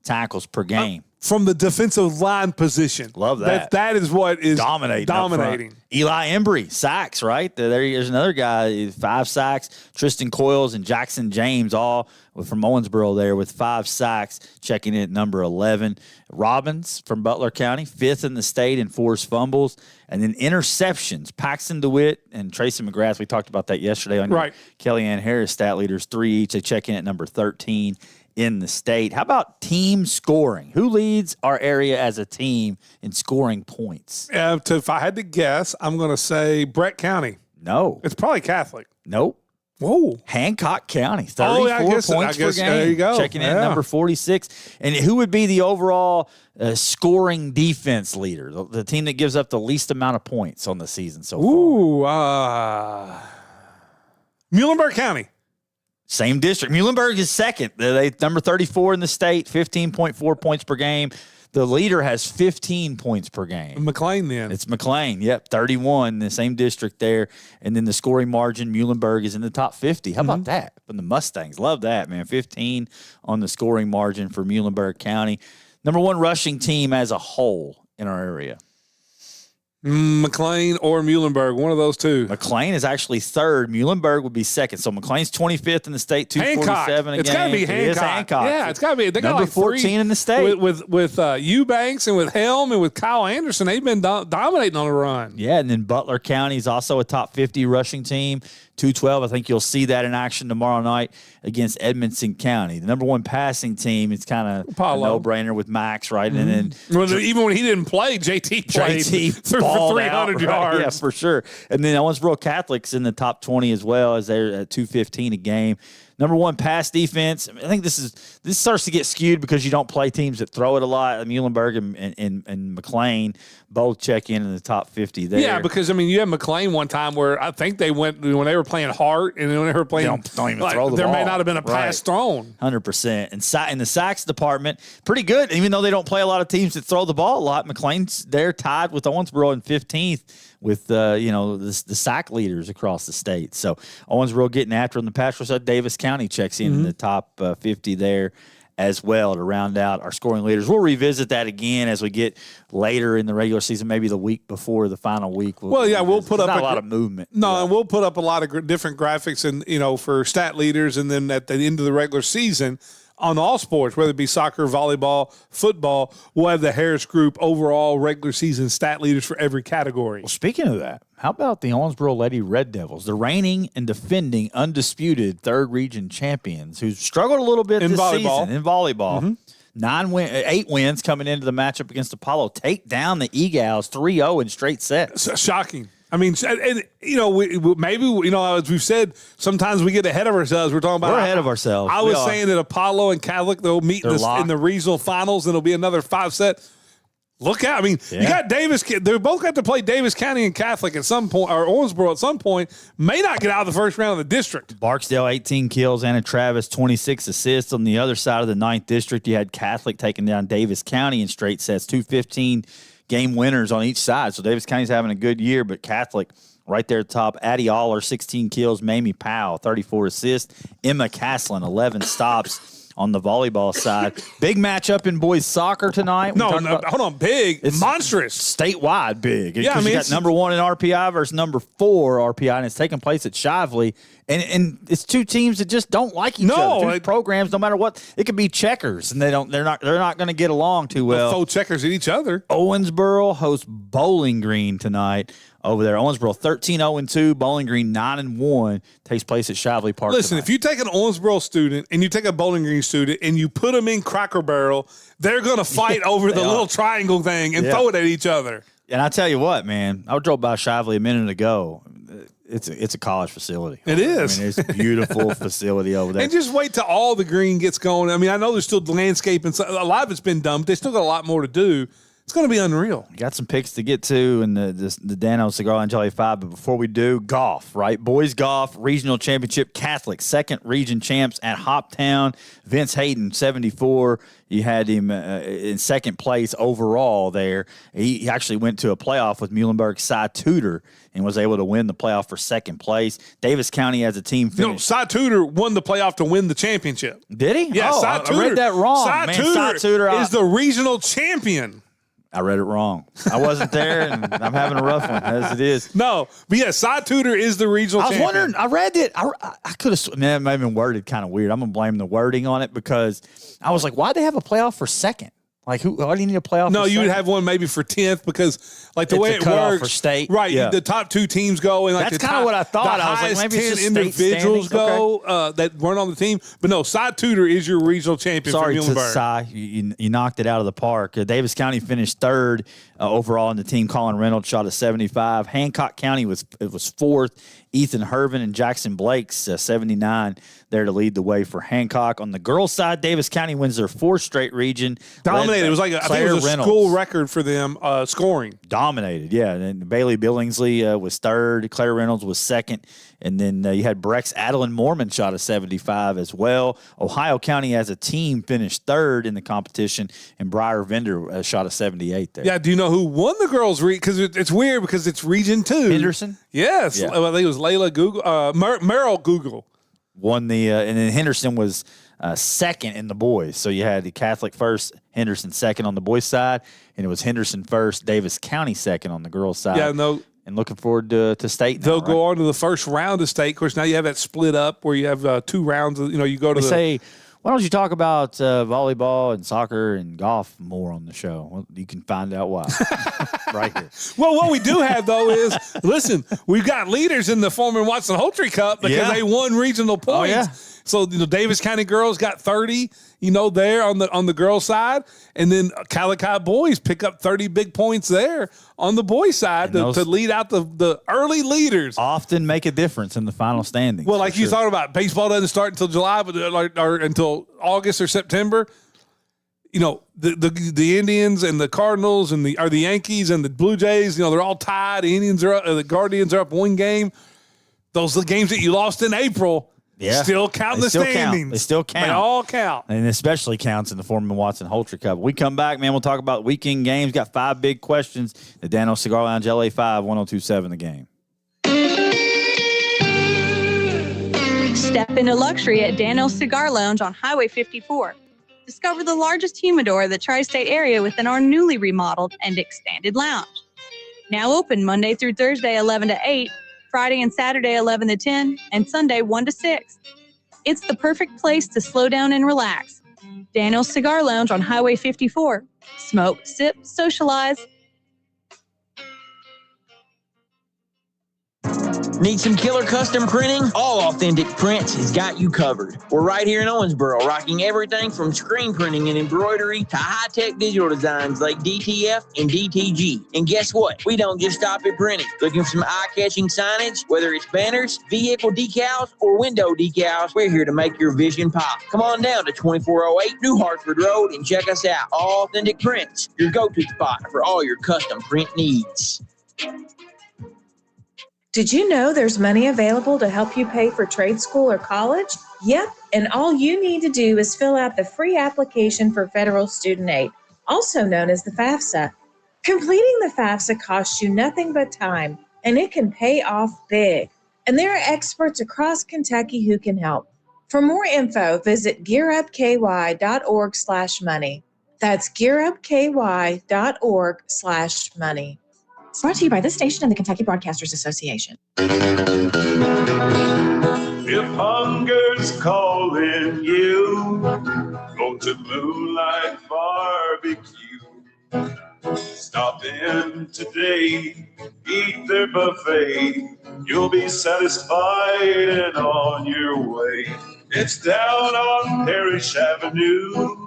tackles per game. From the defensive line position. Love that. That is what is dominating. Eli Embry, sacks, right? There's another guy, 5 sacks. Tristan Coils and Jackson James, all from Owensboro there with 5 sacks, checking in at number 11. Robbins from Butler County, 5th in the state in forced fumbles. And then interceptions, Paxton DeWitt and Tracy McGrath. We talked about that yesterday on Kellyanne Harris stat leaders, 3 each. They check in at number 13 in the state. How about team scoring? Who leads our area as a team in scoring points? If I had to guess, I'm going to say Brett County. No. It's probably Catholic. Nope. Whoa. Hancock County, 34 points per game. There you go. Checking in at number 46. And who would be the overall scoring defense leader? The team that gives up the least amount of points on the season so far. Muhlenberg County. Same district. Muhlenberg is second. They number 34 in the state, 15.4 points per game. The leader has 15 points per game. McLean then. It's McLean, yep, 31, the same district there. And then the scoring margin, Muhlenberg is in the top 50. How about that? From the Mustangs. Love that, man. 15 on the scoring margin for Muhlenberg County. Number 1 rushing team as a whole in our area. McLean or Muhlenberg, one of those two. McLean is actually 3rd. Muhlenberg would be 2nd. So McLean's 25th in the state, 247 a game. It's got to be Hancock. It is Hancock. Yeah, it's got to be. They got number like 14 in the state. With Eubanks and with Helm and with Kyle Anderson, they've been dominating on the run. Yeah, and then Butler County is also a top 50 rushing team. 212. I think you'll see that in action tomorrow night against Edmonson County. The number 1 passing team, it's kind of a no-brainer with Max, right? And then even when he didn't play, JT played for 300 yards. Yeah, for sure. And then Owensboro Catholic's in the top 20 as well, as they're at 215 a game. Number one pass defense. I think this starts to get skewed because you don't play teams that throw it a lot. Muhlenberg and McLean both check in the top 50 there. Yeah, because you had McLean one time where I think they went when they were playing Hart and when they were playing. Don't even throw the there ball. may not have been a pass thrown. 100%. And in the sacks department, pretty good. Even though they don't play a lot of teams that throw the ball a lot, McLean's there tied with Owensboro in 15th. With the sack leaders across the state. So Owensboro getting after on the pass rush side. Davis County checks in the top 50 there as well to round out our scoring leaders. We'll revisit that again as we get later in the regular season, maybe the week before the final week. We'll put up a lot of movement. No, and we'll put up a lot of different graphics and for stat leaders, and then at the end of the regular season. On all sports, whether it be soccer, volleyball, football, we'll have the Harris Group overall regular season stat leaders for every category. Well, speaking of that, how about the Owensboro Lady Red Devils, the reigning and defending undisputed third region champions who struggled a little bit this season in volleyball. 8 wins coming into the matchup against Apollo. Take down the E-Gals 3-0 in straight sets. Shocking. Maybe as we've said, sometimes we get ahead of ourselves. We're ahead of ourselves. I was saying that Apollo and Catholic, they'll meet in the regional finals, and it'll be another 5-set. Look out. You got Davis. They both got to play Davis County and Catholic at some point, or Owensboro at some point. May not get out of the first round of the district. Barksdale, 18 kills. Anna Travis, 26 assists. On the other side of the 9th district, you had Catholic taking down Davis County in straight sets, 2-15 game winners on each side. So Davis County's having a good year, but Catholic right there at the top. Addie Aller, 16 kills. Mamie Powell, 34 assists. Emma Caslin, 11 stops on the volleyball side. Big matchup in boys soccer tonight. Hold on. Big. It's monstrous. Statewide big. Yeah, you got number 1 in RPI versus number 4 RPI, and it's taking place at Shively. And it's two teams that just don't like each other. Two programs, no matter what, it could be checkers, and they're not going to get along too well. Throw checkers at each other. Owensboro hosts Bowling Green tonight over there. Owensboro 13-0-2, Bowling Green 9-1. Takes place at Shively Park. Listen, tonight. if you take an Owensboro student and you take a Bowling Green student and you put them in Cracker Barrel, they're going to fight over the little triangle thing and throw it at each other. And I tell you what, man, I drove by Shively a minute ago. It's a college facility. It is. It's a beautiful facility over there. And just wait till all the green gets going. I know there's still landscape and a lot of it's been done, but they still got a lot more to do. It's going to be unreal. Got some picks to get to in the Dano Cigar and Jelly 5. But before we do, golf, right? Boys golf, regional championship, Catholic, 2nd region champs at Hoptown. Vince Hayden, 74. You had him in 2nd place overall there. He actually went to a playoff with Muhlenberg Cy Tudor and was able to win the playoff for 2nd place. Davis County as a team finished. Cy Tudor won the playoff to win the championship. Did he? Yeah, Cy Tudor. I read that wrong. Cy Tudor is the regional champion. I read it wrong. I wasn't there, and I'm having a rough one, as it is. No, but yeah, Cy Tudor is the regional champion. I was wondering, I read it. I could have, man, it may have been worded kind of weird. I'm going to blame the wording on it because I was like, why'd they have a playoff for 2nd? Like, why do you need a playoff? No, for you second? would have one maybe for 10th because, like, the way it works for state, right? Yeah. The top 2 teams go, and like that's kind of what I thought. The I was highest like, maybe 10 it's just individuals go okay. That weren't on the team. But no, Cy Tudor is your regional champion. Sorry for to Muhlenberg. Cy, you knocked it out of the park. Davis County finished 3rd overall in the team. Colin Reynolds shot a 75. Hancock County was 4th. Ethan Hervin and Jackson Blake's 79 there to lead the way for Hancock. On the girls' side, Davis County wins their 4th straight region. Dominated. It was like I think it was a school record for them scoring. Dominated, yeah. And Bailey Billingsley was 3rd. Claire Reynolds was 2nd. And then you had Brex Adeline Mormon shot a 75 as well. Ohio County as a team finished 3rd in the competition, and Briar Vender shot a 78 there. Yeah, do you know who won the girls' because it's weird because it's Region 2. Henderson? Yes. Yeah. I think it was Layla Google, Merrill Google. Won the and then Henderson was 2nd in the boys. So you had the Catholic 1st, Henderson 2nd on the boys' side, and it was Henderson 1st, Davis County 2nd on the girls' side. Yeah, no. And looking forward to state. They'll go on to the first round of state. Of course, now you have that split up where you have 2 rounds. You go to say, why don't you talk about volleyball and soccer and golf more on the show? Well, you can find out why right here. Well, what we do have, though, is, listen, we've got leaders in the Foreman Watson Holtree Cup because they won regional points. Oh, yeah. So, Davis County girls got 30, there on the girls' side. And then Calicut boys pick up 30 big points there on the boys' side to lead out the early leaders. Often make a difference in the final standings. Well, like you thought about, baseball doesn't start until July, or until August or September. The Indians and the Cardinals and the Yankees and the Blue Jays, they're all tied. The Indians the Guardians are up one game. Those are the games that you lost in April. Yeah. Still count in the standings. They still count. They all count. And especially counts in the Foreman Watson Holtry Cup. We come back, man, we'll talk about weekend games. Got 5 big questions. The Daniel Cigar Lounge, LA 5, 1027 The Game. Step into luxury at Daniel's Cigar Lounge on Highway 54. Discover the largest humidor of the tri-state area within our newly remodeled and expanded lounge. Now open Monday through Thursday, 11 to 8, Friday and Saturday, 11 to 10, and Sunday, 1 to 6. It's the perfect place to slow down and relax. Daniel's Cigar Lounge on Highway 54. Smoke, sip, socialize. Need some killer custom printing? All Authentic Prints has got you covered. We're right here in Owensboro, rocking everything from screen printing and embroidery to high-tech digital designs like DTF and DTG. And guess what? We don't just stop at printing. Looking for some eye-catching signage? Whether it's banners, vehicle decals, or window decals, we're here to make your vision pop. Come on down to 2408 New Hartford Road and check us out. All Authentic Prints, your go-to spot for all your custom print needs. Did you know there's money available to help you pay for trade school or college? Yep, and all you need to do is fill out the free application for federal student aid, also known as the FAFSA. Completing the FAFSA costs you nothing but time, and it can pay off big. And there are experts across Kentucky who can help. For more info, visit gearupky.org/money. That's gearupky.org/money. It's brought to you by this station and the Kentucky Broadcasters Association. If hunger's calling you, go to Moonlight Barbecue. Stop in today, eat their buffet. You'll be satisfied and on your way. It's down on Parish Avenue.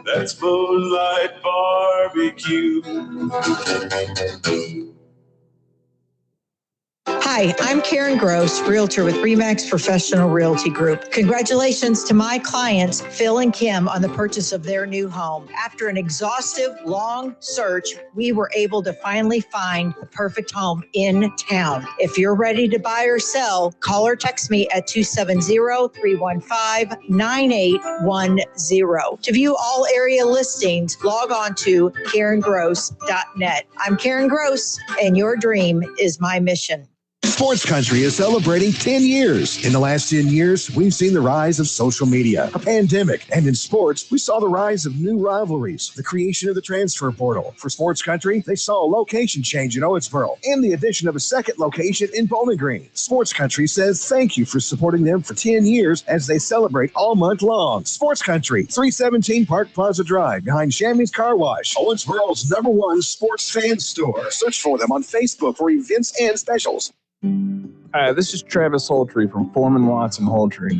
That's Moonlight Barbecue. Hi, I'm Karen Gross, Realtor with RE/MAX Professional Realty Group. Congratulations to my clients, Phil and Kim, on the purchase of their new home. After an exhaustive, long search, we were able to finally find the perfect home in town. If you're ready to buy or sell, call or text me at 270-315-9810. To view all area listings, log on to KarenGross.net. I'm Karen Gross, and your dream is my mission. Sports Country is celebrating 10 years. In the last 10 years, we've seen the rise of social media, a pandemic, and in sports, we saw the rise of new rivalries, the creation of the transfer portal. For Sports Country, they saw a location change in Owensboro and the addition of a second location in Bowling Green. Sports Country says thank you for supporting them for 10 years as they celebrate all month long. Sports Country, 317 Park Plaza Drive, behind Shammy's Car Wash, Owensboro's #1 sports fan store. Search for them on Facebook for events and specials. Hi, this is Travis Holtry from Foreman Watson Holtry.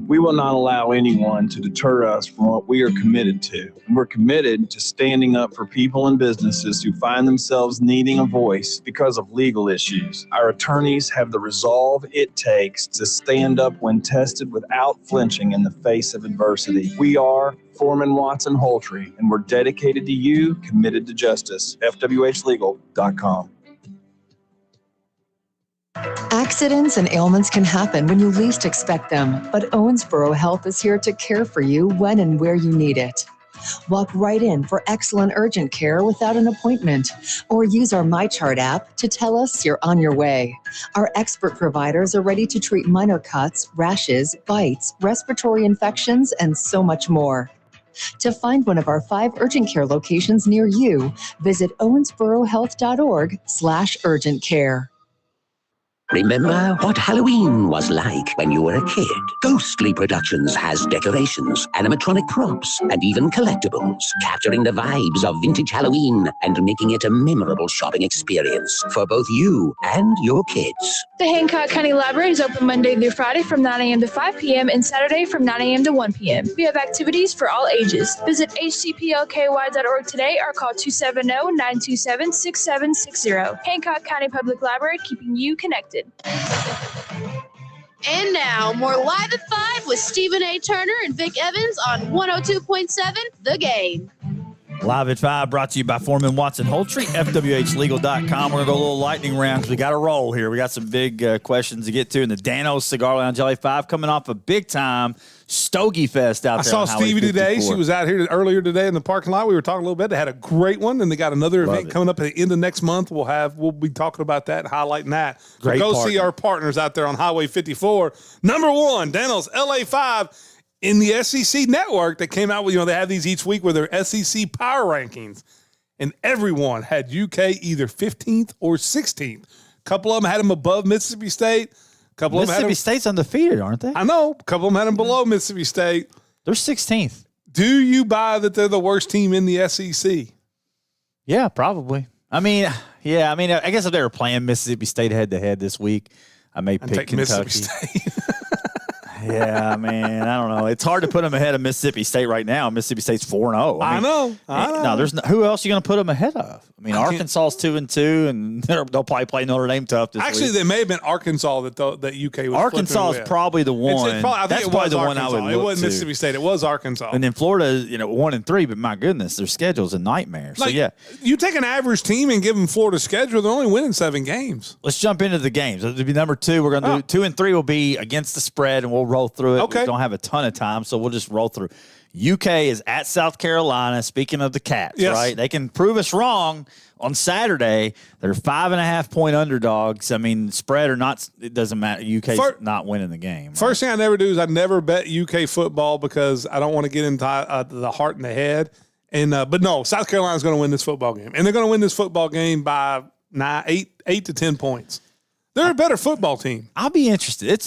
We will not allow anyone to deter us from what we are committed to. And we're committed to standing up for people and businesses who find themselves needing a voice because of legal issues. Our attorneys have the resolve it takes to stand up when tested without flinching in the face of adversity. We are Foreman Watson Holtry, and we're dedicated to you, committed to justice. FWHlegal.com. Accidents and ailments can happen when you least expect them, but Owensboro Health is here to care for you when and where you need it. Walk right in for excellent urgent care without an appointment, or use our MyChart app to tell us you're on your way. Our expert providers are ready to treat minor cuts, rashes, bites, respiratory infections, and so much more. To find one of our 5 urgent care locations near you, visit owensborohealth.org/urgent care. Remember what Halloween was like when you were a kid? Ghostly Productions has decorations, animatronic props, and even collectibles, capturing the vibes of vintage Halloween and making it a memorable shopping experience for both you and your kids. The Hancock County Library is open Monday through Friday from 9 a.m. to 5 p.m. and Saturday from 9 a.m. to 1 p.m. We have activities for all ages. Visit hcplky.org today or call 270-927-6760. Hancock County Public Library, keeping you connected. And now, more Live at 5 with Stephen A. Turner and Vic Evans on 102.7 The Game. Live at 5 brought to you by Foreman Watson Holtree, FWHlegal.com. We're going to go a little lightning round because we got to roll here. We got some big questions to get to in the Dano's Cigar Lounge LA5 coming off a big-time Stogie Fest out there. I saw Stevie today. She was out here earlier today in the parking lot. We were talking a little bit. They had a great one, and they got another event coming up at the end of next month. We'll be talking about that and highlighting that. So go see our partners out there on Highway 54. Number one, Dano's LA5. In the SEC network, that came out with, they have these each week with their SEC power rankings, and everyone had UK either 15th or 16th. A couple of them had them above Mississippi State. Mississippi State's undefeated, aren't they? I know. A couple of them had them below Mississippi State. They're 16th. Do you buy that they're the worst team in the SEC? Yeah, probably. I guess if they were playing Mississippi State head-to-head this week, I may pick Kentucky. Mississippi State. Yeah, man, I don't know. It's hard to put them ahead of Mississippi State right now. Mississippi State's 4-0. I know. No, there's who else are you going to put them ahead of? Arkansas's 2-2, and they'll probably play Notre Dame tough this week. They may have been Arkansas that UK was. Arkansas is probably the one. That's probably the one I would look to. It wasn't Mississippi State. It was Arkansas. And then Florida, 1-3, but my goodness, their schedule's a nightmare. So yeah, you take an average team and give them Florida's schedule, they're only winning 7 games. Let's jump into the games. It'll be number 2. We're going to do 2 and 3 will be against the spread, and we'll roll through it. Okay. We don't have a ton of time, so we'll just roll through. UK is at South Carolina. Speaking of the Cats, right? They can prove us wrong on Saturday. They're 5.5-point underdogs. Spread or not, it doesn't matter. UK's not winning the game. First thing I never do is I never bet UK football because I don't want to get into the heart and the head. And but no, South Carolina's going to win this football game, and they're going to win this football game by 8 to 10 points. They're a better football team. I'll be interested.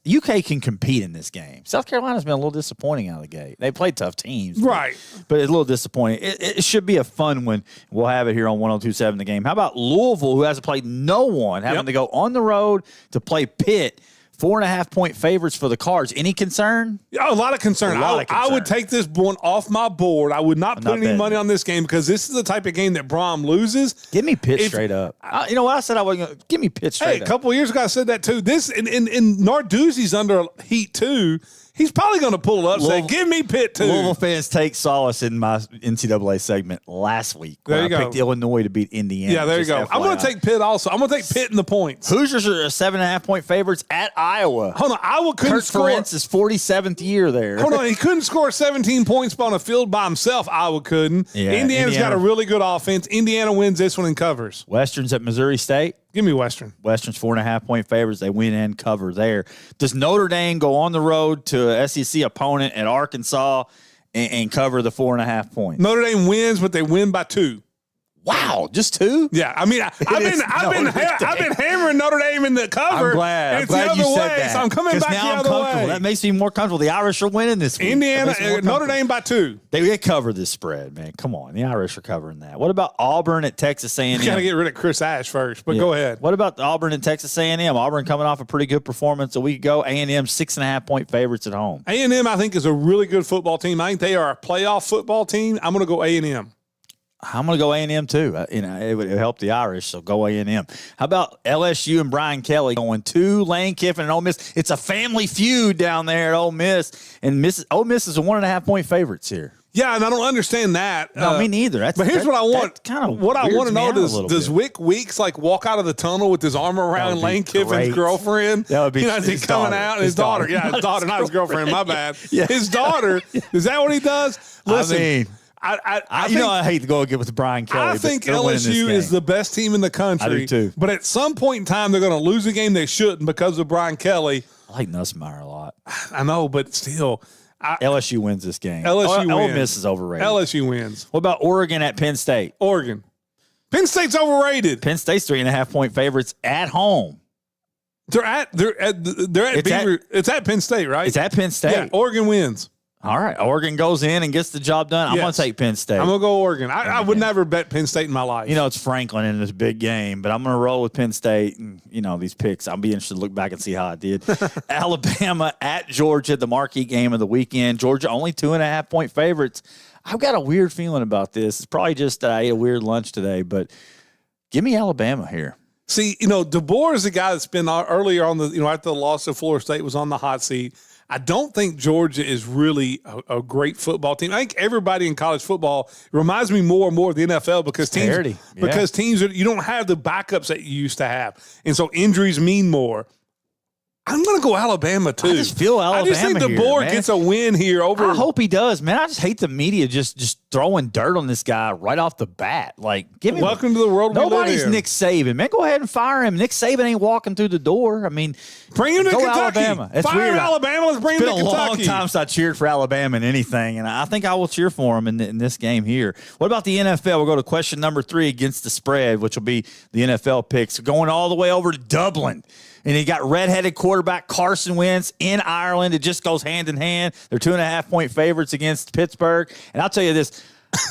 UK can compete in this game. South Carolina's been a little disappointing out of the gate. They played tough teams. Right. But it's a little disappointing. It should be a fun one. We'll have it here on 102.7 The Game. How about Louisville, who hasn't played no one, having to go on the road to play Pitt? 4.5-point favorites for the Cards. Any concern? Yeah, a lot of concern. I would take this one off my board. I would not put any money on this game because this is the type of game that Brom loses. Give me Pitt straight up. You know what I said? I wasn't going to give me Pitt straight up. A couple of years ago, I said that too. This and Narduzzi's under heat too. He's probably going to pull up and say, give me Pitt too. Louisville fans take solace in my NCAA segment last week. There you go. I picked Illinois to beat Indiana. Yeah, there you go. I'm going to take Pitt also. I'm going to take Pitt in the points. Hoosiers are 7.5-point favorites at Iowa. Hold on. Iowa couldn't score. Kurt Ferentz's 47th year there. Hold on. He couldn't score 17 points on a field by himself. Iowa couldn't. Yeah, Indiana's got a really good offense. Indiana wins this one and covers. Western's at Missouri State. Give me Western. Western's 4.5-point favorites. They win and cover there. Does Notre Dame go on the road to an SEC opponent at Arkansas and cover the 4.5 points? Notre Dame wins, but they win by 2. Wow, just 2? Yeah, I've been hammering Notre Dame in the cover. I'm glad. I'm glad you said that. So I'm coming back now the other way. That makes me more comfortable. The Irish are winning this week. Notre Dame by 2. They cover this spread, man. Come on, the Irish are covering that. What about Auburn at Texas A&M? You got to get rid of Chris Ash first, but go ahead. What about Auburn and Texas A&M? Auburn coming off a pretty good performance a week ago. A&M 6.5-point favorites at home. A&M, I think, is a really good football team. I think they are a playoff football team. I'm going to go A&M. I'm going to go A&M too. It would help the Irish, so go A&M. How about LSU and Brian Kelly going to Lane Kiffin and Ole Miss? It's a family feud down there at Ole Miss, and Ole Miss is a 1.5-point favorites here. Yeah, and I don't understand that. No, me neither. But here's what I want. What I want to know does Wick Weeks walk out of the tunnel with his arm around Lane Kiffin's girlfriend? That would be he's coming out. His daughter. Yeah, his daughter, not his girlfriend. My bad. Yeah. His daughter. Is that what he does? Listen. I hate to go again with Brian Kelly. I think LSU is the best team in the country. I do too. But at some point in time, they're going to lose a game they shouldn't because of Brian Kelly. I like Nussmeier a lot. I know, but still. LSU wins this game. LSU wins. Ole Miss is overrated. LSU wins. What about Oregon at Penn State? Oregon. Penn State's overrated. Penn State's 3.5-point favorites at home. They're at it's at Penn State, right? It's at Penn State. Yeah, Oregon wins. All right. Oregon goes in and gets the job done. I'm going to take Penn State. I'm going to go Oregon. I would never bet Penn State in my life. You know, it's Franklin in this big game, but I'm going to roll with Penn State. And, you know, these picks, I'll be interested to look back and see how I did. Alabama at Georgia, the marquee game of the weekend. Georgia only 2.5-point favorites. I've got a weird feeling about this. It's probably just that I ate a weird lunch today, but give me Alabama here. See, you know, DeBoer is the guy that's been earlier on after the loss to Florida State was on the hot seat. I don't think Georgia is really a great football team. I think everybody in college football reminds me more and more of the NFL because teams you don't have the backups that you used to have. And so injuries mean more. I'm going to go Alabama, too. I just feel Alabama. I just think DeBoer gets a win here over. I hope he does, man. I just hate the media just throwing dirt on this guy right off the bat. Like, give me welcome to the world. Nobody's Nick Saban, man. Go ahead and fire him. Nick Saban ain't walking through the door. I mean, bring him to Kentucky. Alabama. That's fire weird. Alabama. Let's bring him to Kentucky. It's been a long time since I cheered for Alabama in anything, and I think I will cheer for him in this game here. What about the NFL? We'll go to question number 3 against the spread, which will be the NFL picks. Going all the way over to Dublin. And you got redheaded quarterback Carson Wentz in Ireland. It just goes hand in hand. They're 2.5-point favorites against Pittsburgh. And I'll tell you this,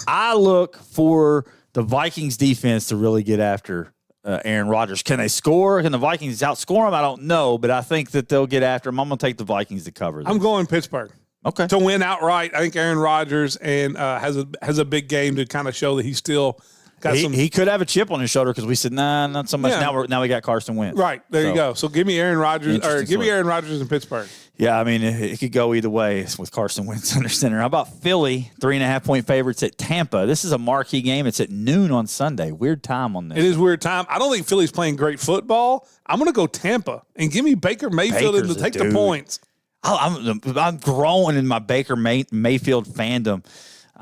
I look for the Vikings defense to really get after Aaron Rodgers. Can they score? Can the Vikings outscore them? I don't know, but I think that they'll get after him. I'm going to take the Vikings to cover them. I'm going Pittsburgh. Okay. To win outright. I think Aaron Rodgers and has a big game to kind of show that he's still – he could have a chip on his shoulder because we said, nah, not so much. Yeah. Now we got Carson Wentz. Right. There you go. So give me Aaron Rodgers in Pittsburgh. Yeah, I mean, it could go either way with Carson Wentz under center. How about Philly, 3.5-point favorites at Tampa? This is a marquee game. It's at noon on Sunday. Weird time on this. It is weird time. I don't think Philly's playing great football. I'm going to go Tampa and give me Baker Mayfield to take the points. I'm growing in my Baker Mayfield fandom.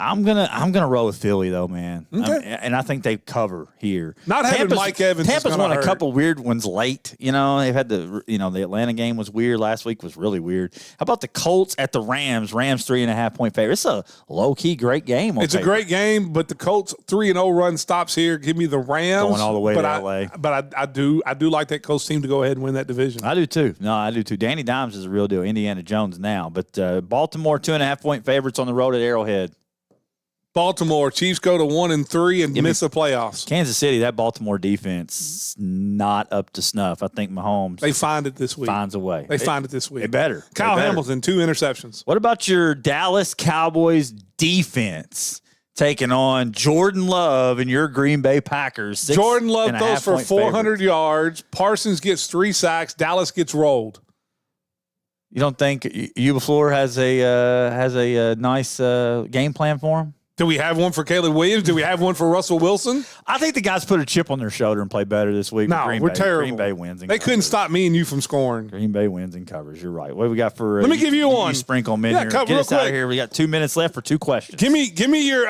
I'm gonna roll with Philly though, man. Okay. And I think they cover here. Not having Mike Evans. Tampa's won a couple weird ones late. You know, they've had the Atlanta game was weird. Last week was really weird. How about the Colts at the Rams? Rams 3.5-point favorite. It's a low key great game. It's a great game, but the Colts 3-0 run stops here. Give me the Rams going all the way to LA. But I do like that Colts team to go ahead and win that division. I do too. No, I do too. Danny Dimes is a real deal. Indiana Jones now, but Baltimore 2.5-point favorites on the road at Arrowhead. Baltimore Chiefs go to 1-3 and miss the playoffs. Kansas City, that Baltimore defense not up to snuff. I think Mahomes. They find it this week. Finds a way. They find it this week. They better. Kyle Hamilton, 2 interceptions. What about your Dallas Cowboys defense taking on Jordan Love and your Green Bay Packers? Jordan Love throws for 400 yards. Parsons gets 3 sacks. Dallas gets rolled. You don't think Eberfleur has a nice game plan for him? Do we have one for Caleb Williams? Do we have one for Russell Wilson? I think the guys put a chip on their shoulder and play better this week. No, we're terrible. Green Bay wins. They couldn't stop me and you from scoring. Green Bay wins and covers. You're right. What do we got for? Let me give you one. You sprinkle them in here. Get us out of here. We got 2 minutes left for 2 questions. Give me your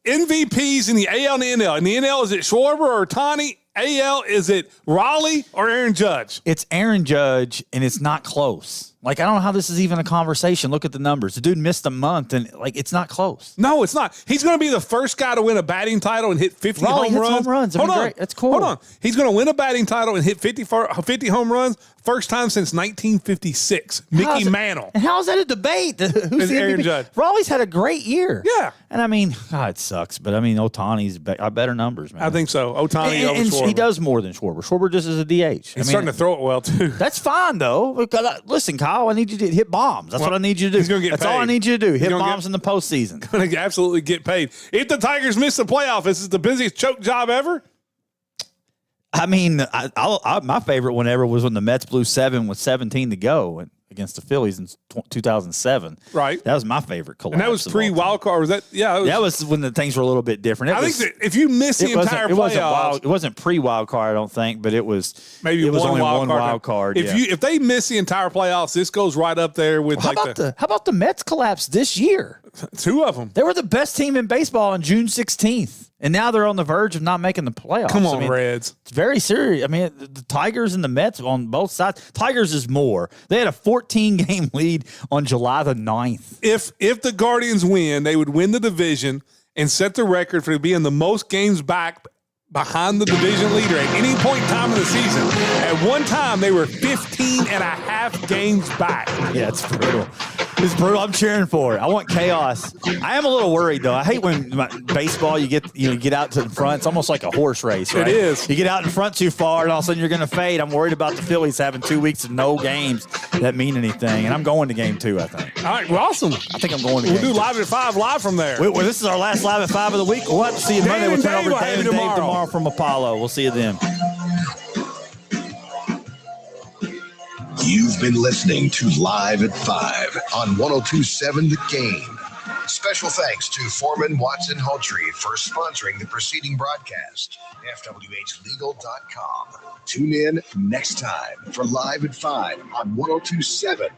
MVPs in the AL and the NL. In the NL, is it Schwarber or Ohtani? AL, is it Raleigh or Aaron Judge? It's Aaron Judge, and it's not close. Like, I don't know how this is even a conversation. Look at the numbers. The dude missed a month, and, it's not close. No, it's not. He's going to be the first guy to win a batting title and hit 50 Raleigh home runs. Home runs. Hold on. Great. That's cool. Hold on. He's going to win a batting title and hit 50 home runs. First time since 1956. Mickey Mantle. And how is that a debate? Who's the Aaron MVP? Judge. Raleigh's had a great year. Yeah. And I mean, it sucks, but I mean, Ohtani's better numbers, man. I think so. Ohtani over Schwarber. He does more than Schwarber. Schwarber just is a DH. He's starting to throw it well, too. That's fine, though. Listen, Kyle, I need you to hit bombs. That's what I need you to do. He's gonna get That's paid. all I need you to do. Hit bombs in the postseason. Going to absolutely get paid. If the Tigers miss the playoff, this is the busiest choke job ever. I mean, my favorite one ever was when the Mets blew 7 with 17 to go against the Phillies in 2007. Right. That was my favorite collapse. And that was pre-wild card. Was that? Yeah. That was when the things were a little bit different. I think that if you miss the entire playoffs. It wasn't pre-wild card, I don't think, but it was maybe only one wild card. If they miss the entire playoffs, this goes right up there with how about the Mets collapse this year? 2 of them. They were the best team in baseball on June 16th. And now they're on the verge of not making the playoffs. Come on, Reds. It's very serious. I mean, the Tigers and the Mets on both sides. Tigers is more. They had a 14-game lead on July the 9th. If the Guardians win, they would win the division and set the record for being the most games back behind the division leader at any point in time in the season. At one time, they were 15 and a half games back. Yeah, it's brutal. It's brutal. I'm cheering for it. I want chaos. I am a little worried though. I hate when baseball you get out to the front. It's almost like a horse race, right? It is. You get out in front too far, and all of a sudden you're going to fade. I'm worried about the Phillies having 2 weeks of no games that mean anything, and I'm going to game 2. I think. All right, well, awesome. I think I'm going to. We'll game do Live at 5 live from there. Well, this is our last Live at 5 of the week. We'll have to see you Monday. We'll turn over to Dave and Dave tomorrow from Apollo. We'll see you then. You've been listening to Live at 5 on 102.7 The Game. Special thanks to Foreman Watson Hultree for sponsoring the preceding broadcast. FWHlegal.com. Tune in next time for Live at 5 on 102.7